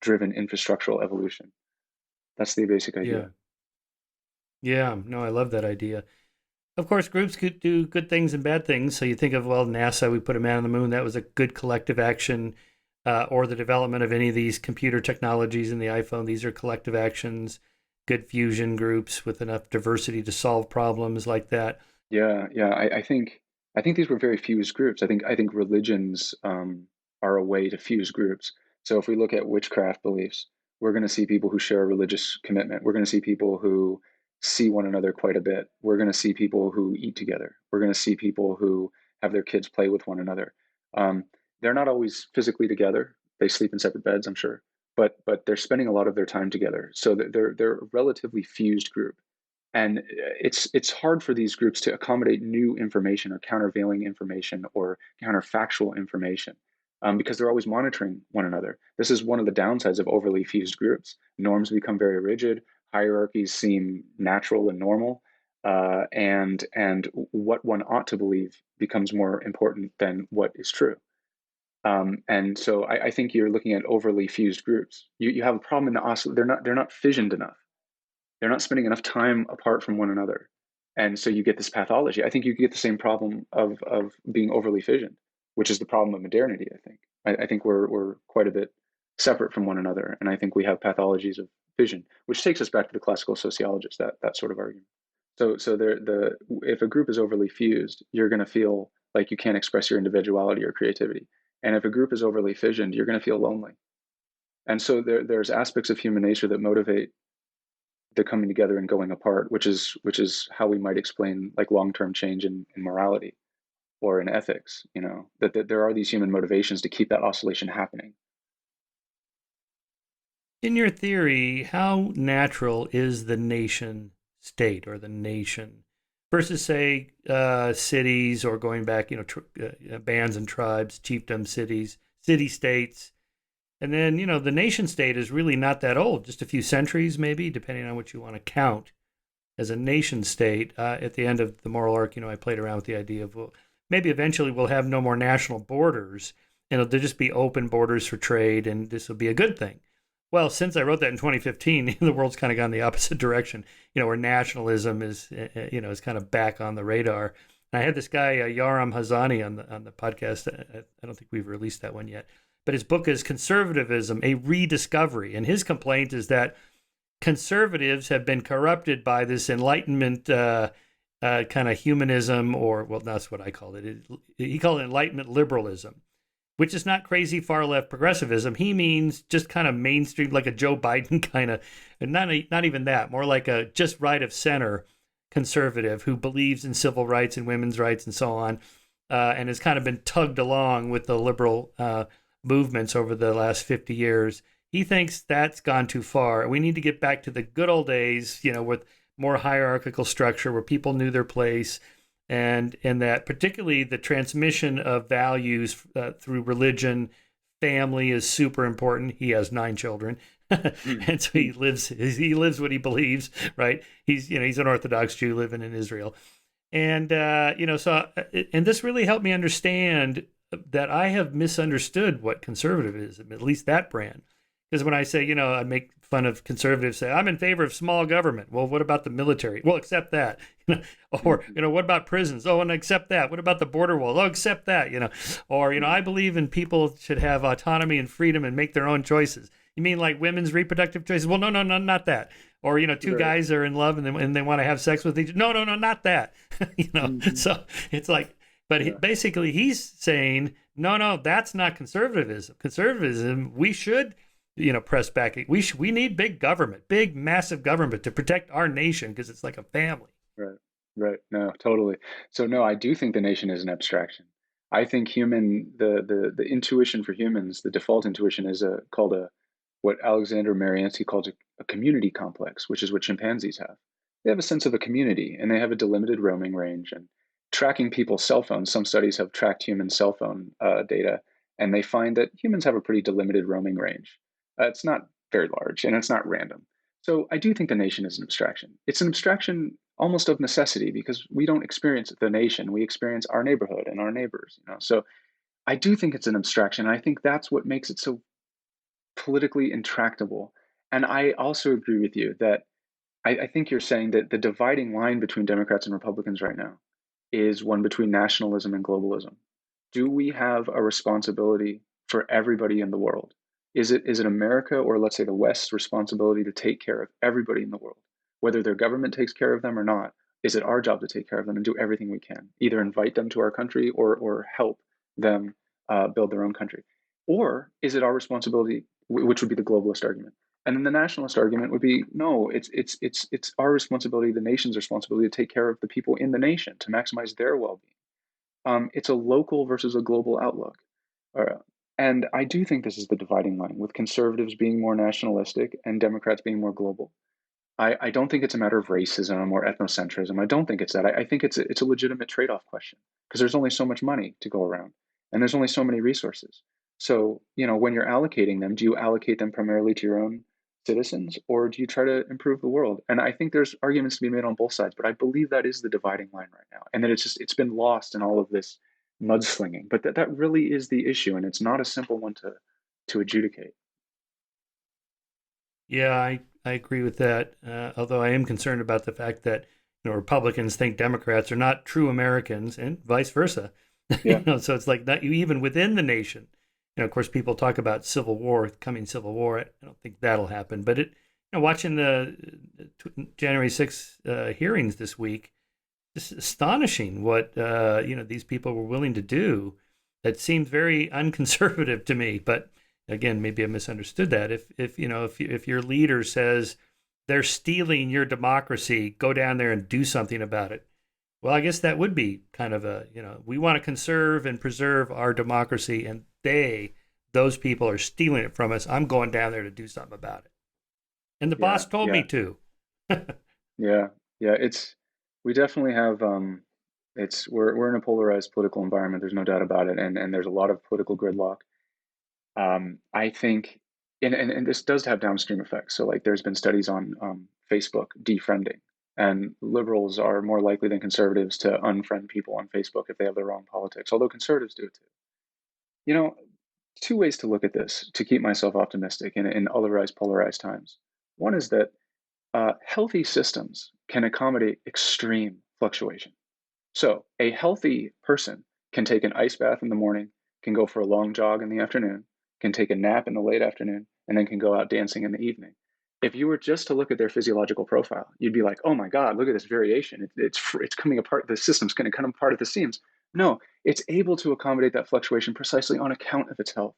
driven infrastructural evolution. That's the basic Yeah. idea. Yeah. No, I love that idea. Of course, groups could do good things and bad things. So you think of, well, NASA, we put a man on the moon. That was a good collective action. Or the development of any of these computer technologies in the iPhone. These are collective actions, good fusion groups with enough diversity to solve problems like that. Yeah. I think these were very fused groups. I think religions are a way to fuse groups. So if we look at witchcraft beliefs, we're going to see people who share a religious commitment. We're going to see people who see one another quite a bit. We're going to see people who eat together. We're going to see people who have their kids play with one another. Um, they're not always physically together. They sleep in separate beds, I'm sure, but they're spending a lot of their time together. So they're a relatively fused group, and it's hard for these groups to accommodate new information or countervailing information or counterfactual information, because they're always monitoring one another. This is one of the downsides of overly fused groups. Norms become very rigid, hierarchies seem natural and normal, and what one ought to believe becomes more important than what is true. And so I think you're looking at overly fused groups. You have a problem in the oscillation. They're not fissioned enough. They're not spending enough time apart from one another. And so you get this pathology. I think you get the same problem of being overly fissioned, which is the problem of modernity, I think. I think we're quite a bit separate from one another. And I think we have pathologies of fission, which takes us back to the classical sociologists, that sort of argument. So if a group is overly fused, you're going to feel like you can't express your individuality or creativity. And if a group is overly fissioned, you're going to feel lonely. And so there's aspects of human nature that motivate the coming together and going apart, which is how we might explain like long-term change in morality or in ethics. That there are these human motivations to keep that oscillation happening. In your theory, how natural is the nation state or the nation versus, say, cities, or going back, bands and tribes, chiefdom cities, city states? And then, the nation state is really not that old, just a few centuries, maybe, depending on what you want to count as a nation state. At the end of the moral arc, I played around with the idea of, well, maybe eventually we'll have no more national borders, and there'll just be open borders for trade, and this will be a good thing. Well, since I wrote that in 2015, the world's kind of gone the opposite direction, where nationalism is kind of back on the radar. And I had this guy, Yoram Hazani, on the podcast. I don't think we've released that one yet. But his book is Conservatism, a Rediscovery. And his complaint is that conservatives have been corrupted by this Enlightenment kind of humanism, or, well, that's what I called it. He called it Enlightenment liberalism, which is not crazy far left progressivism. He means just kind of mainstream, like a Joe Biden kind of, and not even that, more like a just right of center conservative who believes in civil rights and women's rights and so on, and has kind of been tugged along with the liberal movements over the last 50 years. He thinks that's gone too far. We need to get back to the good old days, with more hierarchical structure where people knew their place, and that particularly the transmission of values through religion, family is super important. He has 9 children, and so he lives what he believes. Right? He's an Orthodox Jew living in Israel, and and this really helped me understand that I have misunderstood what conservatism is, at least that brand. Because when I say, I make fun of conservatives, say, I'm in favor of small government. Well, what about the military? Well, accept that. Or, what about prisons? Oh, and accept that. What about the border wall? Oh, accept that. Or, I believe in people should have autonomy and freedom and make their own choices. You mean like women's reproductive choices? Well, no, not that. Or, two guys are in love and they want to have sex with each other. No, not that. So it's like, but basically he's saying, no, that's not conservatism. Conservatism, we should press back. We need big government, big, massive government to protect our nation because it's like a family. Right. No, totally. So no, I do think the nation is an abstraction. I think the intuition for humans, the default intuition is called what Alexander Mariansky calls a community complex, which is what chimpanzees have. They have a sense of a community, and they have a delimited roaming range. And tracking people's cell phones, some studies have tracked human cell phone data, and they find that humans have a pretty delimited roaming range. It's not very large, and it's not random. So I do think the nation is an abstraction. It's an abstraction almost of necessity because we don't experience the nation. We experience our neighborhood and our neighbors. So I do think it's an abstraction. And I think that's what makes it so politically intractable. And I also agree with you that I think you're saying that the dividing line between Democrats and Republicans right now is one between nationalism and globalism. Do we have a responsibility for everybody in the world? Is it America, or let's say the West's responsibility to take care of everybody in the world? Whether their government takes care of them or not, is it our job to take care of them and do everything we can? Either invite them to our country or help them build their own country? Or is it our responsibility, which would be the globalist argument? And then the nationalist argument would be, no, it's our responsibility, the nation's responsibility to take care of the people in the nation, to maximize their well-being. It's a local versus a global outlook. And I do think this is the dividing line, with conservatives being more nationalistic and Democrats being more global. I don't think it's a matter of racism or ethnocentrism. I don't think it's that. I think it's a legitimate trade-off question, because there's only so much money to go around and there's only so many resources. So, when you're allocating them, do you allocate them primarily to your own citizens, or do you try to improve the world? And I think there's arguments to be made on both sides, but I believe that is the dividing line right now. And that it's been lost in all of this mudslinging. But that really is the issue, and it's not a simple one to adjudicate. Yeah, I agree with that. Although I am concerned about the fact that Republicans think Democrats are not true Americans, and vice versa. Yeah. So it's like not even within the nation. Of course, people talk about civil war, coming civil war. I don't think that'll happen. But watching the January 6th hearings this week, just astonishing what these people were willing to do. That seemed very unconservative to me, but again, maybe I misunderstood that. If your leader says they're stealing your democracy, go down there and do something about it. Well, I guess that would be kind of we want to conserve and preserve our democracy, and those people are stealing it from us. I'm going down there to do something about it. And the Yeah. boss told Yeah. me to. Yeah. Yeah. We definitely have, we're in a polarized political environment. There's no doubt about it. And there's a lot of political gridlock. I think, and this does have downstream effects. So, like, there's been studies on Facebook defriending, and liberals are more likely than conservatives to unfriend people on Facebook if they have the wrong politics, although conservatives do it too. You know, Two ways to look at this to keep myself optimistic in otherwise polarized times. One is that healthy systems can accommodate extreme fluctuation. So, a healthy person can take an ice bath in the morning, can go for a long jog in the afternoon, can take a nap in the late afternoon, and then can go out dancing in the evening. If you were just to look at their physiological profile, you'd be like, "Oh my God, look at this variation! It's coming apart. The system's going to come apart at the seams." No, it's able to accommodate that fluctuation precisely on account of its health.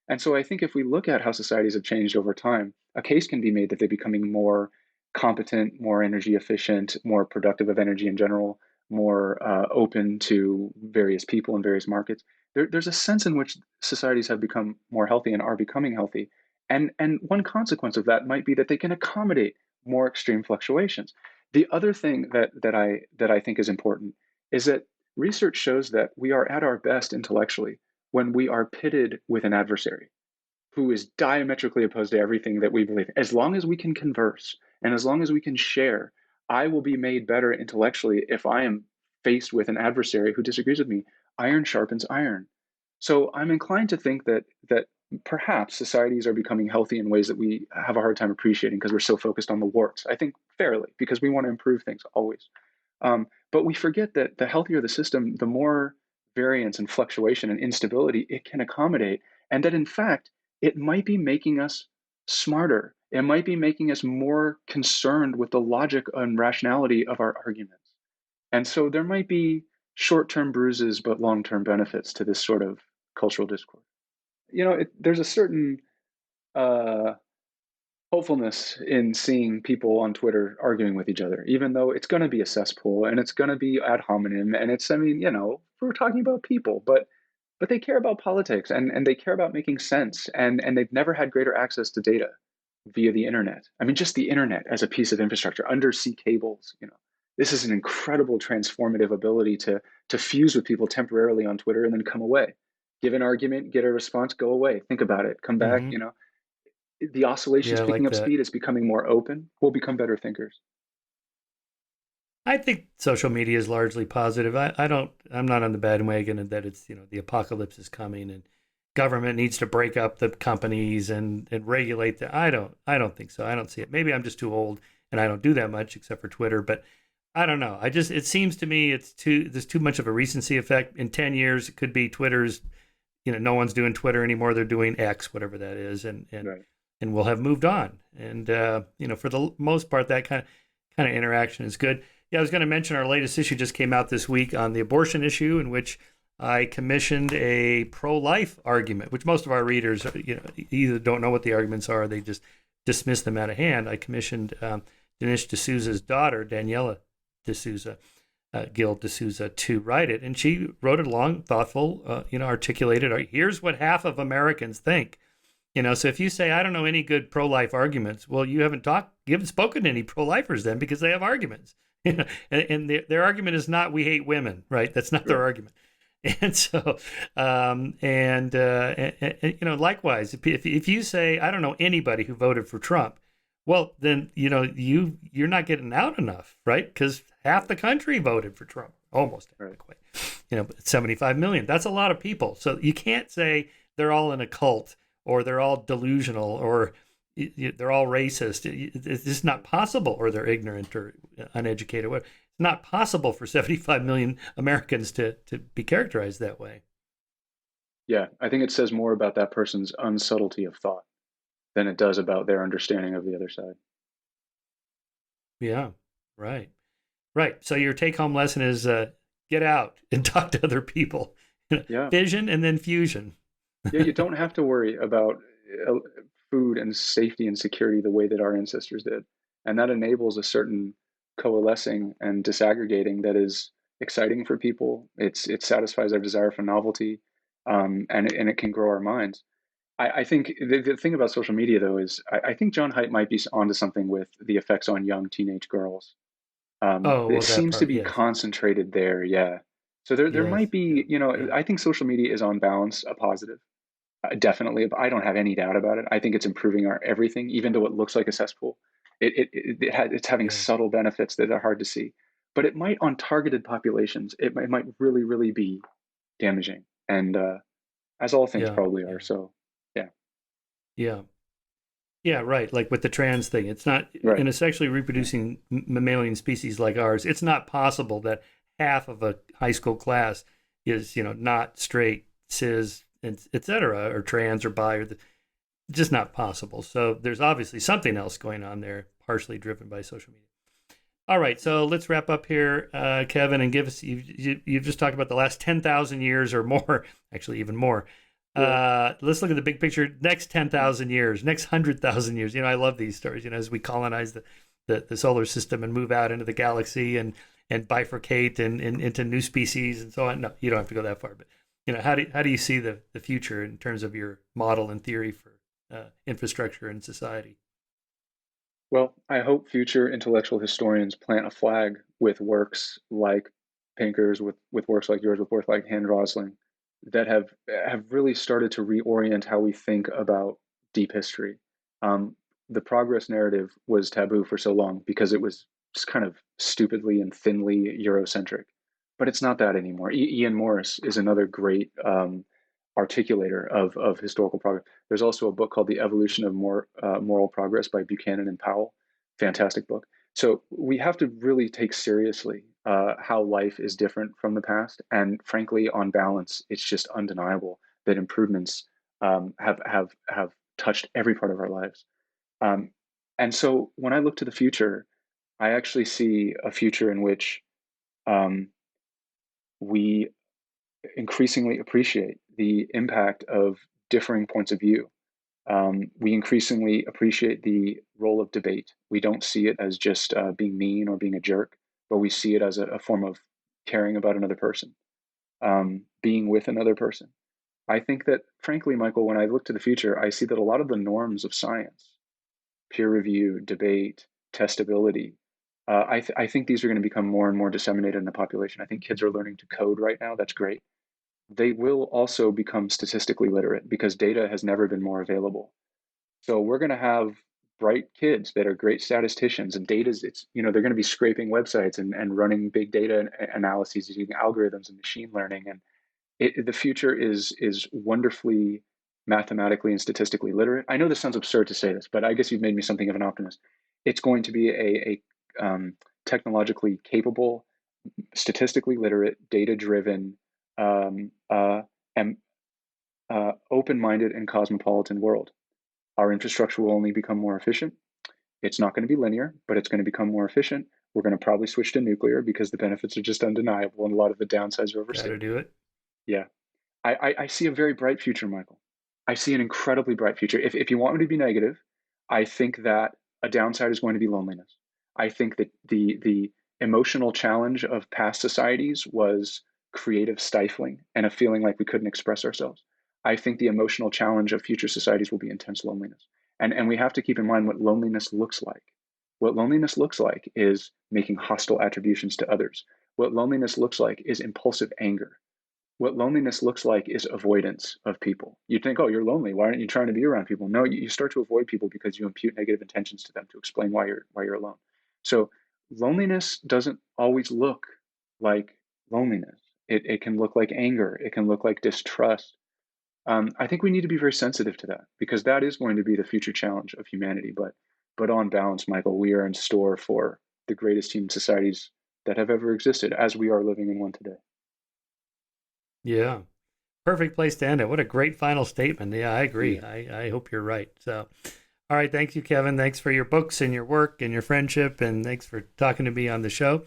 And so I think if we look at how societies have changed over time, a case can be made that they're becoming more competent, more energy efficient, more productive of energy in general, more open to various people in various markets. There's a sense in which societies have become more healthy and are becoming healthy. And one consequence of that might be that they can accommodate more extreme fluctuations. The other thing that I think is important is that research shows that we are at our best intellectually when we are pitted with an adversary who is diametrically opposed to everything that we believe. As long as we can converse and as long as we can share, I will be made better intellectually if I am faced with an adversary who disagrees with me. Iron sharpens iron. So I'm inclined to think that perhaps societies are becoming healthy in ways that we have a hard time appreciating because we're so focused on the warts. I think fairly, because we want to improve things always. But we forget that the healthier the system, the more variance and fluctuation and instability it can accommodate, and that in fact it might be making us smarter. It might be making us more concerned with the logic and rationality of our arguments. And so there might be short-term bruises but long-term benefits to this sort of cultural discourse. There's a certain uh, hopefulness in seeing people on Twitter arguing with each other, even though it's going to be a cesspool and it's going to be ad hominem, and I mean, we're talking about people, but they care about politics, and they care about making sense, and they've never had greater access to data via the internet. I mean, just the internet as a piece of infrastructure, undersea cables, this is an incredible transformative ability to fuse with people temporarily on Twitter and then come away. Give an argument, get a response, go away, think about it, come back. Hmm. The oscillations Yeah, I picking like up that. speed, is becoming more open. We'll become better thinkers. I think social media is largely positive. I'm not on the bandwagon and that it's, the apocalypse is coming and government needs to break up the companies and regulate the, I don't think so. I don't see it. Maybe I'm just too old and I don't do that much except for Twitter, but I don't know. It seems to me there's too much of a recency effect. In 10 years, it could be Twitter's, no one's doing Twitter anymore. They're doing X, whatever that is. Right. And we'll have moved on. And, for the most part, that kind of interaction is good. Yeah, I was going to mention our latest issue just came out this week on the abortion issue, in which I commissioned a pro-life argument, which most of our readers, either don't know what the arguments are, or they just dismiss them out of hand. I commissioned Dinesh D'Souza's daughter, Daniela D'Souza, Gil D'Souza to write it, and she wrote it long, thoughtful, articulated. Here's what half of Americans think. So if you say I don't know any good pro-life arguments, well, you haven't spoken to any pro-lifers then because they have arguments. And their argument is not we hate women, right? That's not their argument. And so, likewise, if you say I don't know anybody who voted for Trump, well, then you're not getting out enough, right? Because half the country voted for Trump, almost halfway. 75 million. That's a lot of people. So you can't say they're all in a cult or they're all delusional or they're all racist. It's just not possible, or they're ignorant or uneducated. It's not possible for 75 million Americans to be characterized that way. Yeah, I think it says more about that person's unsubtlety of thought than it does about their understanding of the other side. Yeah, right. Right. So your take-home lesson is get out and talk to other people. Yeah. Fission and then fusion. Yeah, you don't have to worry about uh, food and safety and security the way that our ancestors did. And that enables a certain coalescing and disaggregating that is exciting for people. It satisfies our desire for novelty, and it can grow our minds. I think the thing about social media, though, is I think John Haidt might be onto something with the effects on young teenage girls. Oh, It well, that seems to part, be yes. concentrated there. Yeah. So there Yes. might be, Yeah. I think social media is on balance a positive. Definitely, I don't have any doubt about it. I think it's improving our everything, even though it looks like a cesspool. It's having Yeah. subtle benefits that are hard to see. But it might, on targeted populations, it might really, really be damaging, and as all things Yeah. probably are. Yeah. So, yeah, Yeah. Yeah, right. Like with the trans thing, it's not right, in a sexually reproducing mammalian species like ours. It's not possible that half of a high school class is, not straight, cis, and et cetera, or trans or bi, just not possible. So there's obviously something else going on there, partially driven by social media. All right, so let's wrap up here, Kevin, and give us. You've just talked about the last 10,000 years or more, actually even more. yeah. Let's look at the big picture. Next 10,000 years, next 100,000 years. I love these stories. As we colonize the solar system and move out into the galaxy and bifurcate and into new species and so on. No, you don't have to go that far, but how do you see the future in terms of your model and theory for infrastructure and society? Well, I hope future intellectual historians plant a flag with works like Pinker's, with works like yours, with works like Hand Rosling, that have really started to reorient how we think about deep history. Um, the progress narrative was taboo for so long because it was just kind of stupidly and thinly Eurocentric, but it's not that anymore. Ian Morris is another great articulator of historical progress. There's also a book called The Evolution of Moral Progress by Buchanan and Powell. Fantastic book. So we have to really take seriously how life is different from the past. And frankly, on balance, it's just undeniable that improvements have touched every part of our lives. Um, and so when I look to the future, I actually see a future in which um, we increasingly appreciate the impact of differing points of view. We increasingly appreciate the role of debate. We don't see it as just being mean or being a jerk, but we see it as a form of caring about another person, being with another person. I think that, frankly, Michael, when I look to the future, I see that a lot of the norms of science, peer review, debate, testability, I think these are going to become more and more disseminated in the population. I think kids are learning to code right now. That's great. They will also become statistically literate because data has never been more available. So we're going to have bright kids that are great statisticians, and data's it's they're going to be scraping websites and running big data analyses using algorithms and machine learning, and the future is wonderfully mathematically and statistically literate. I know this sounds absurd to say this, but I guess you've made me something of an optimist. It's going to be a technologically capable, statistically literate, data driven, um, and open-minded and cosmopolitan world. Our infrastructure will only become more efficient. It's not going to be linear, but it's going to become more efficient. We're going to probably switch to nuclear because the benefits are just undeniable and a lot of the downsides are Got to overstated. do it. Yeah. I see a very bright future, Michael. I see an incredibly bright future. If you want me to be negative, I think that a downside is going to be loneliness. I think that the emotional challenge of past societies was creative stifling and a feeling like we couldn't express ourselves. I think the emotional challenge of future societies will be intense loneliness. And we have to keep in mind what loneliness looks like. What loneliness looks like is making hostile attributions to others. What loneliness looks like is impulsive anger. What loneliness looks like is avoidance of people. You think, oh, you're lonely. Why aren't you trying to be around people? No, you start to avoid people because you impute negative intentions to them to explain why you're alone. So loneliness doesn't always look like loneliness. It can look like anger. It can look like distrust. I think we need to be very sensitive to that because that is going to be the future challenge of humanity. But on balance, Michael, we are in store for the greatest human societies that have ever existed, as we are living in one today. Yeah. Perfect place to end it. What a great final statement. Yeah, I agree. Yeah. I hope you're right. So, all right. Thank you, Kevin. Thanks for your books and your work and your friendship. And thanks for talking to me on the show.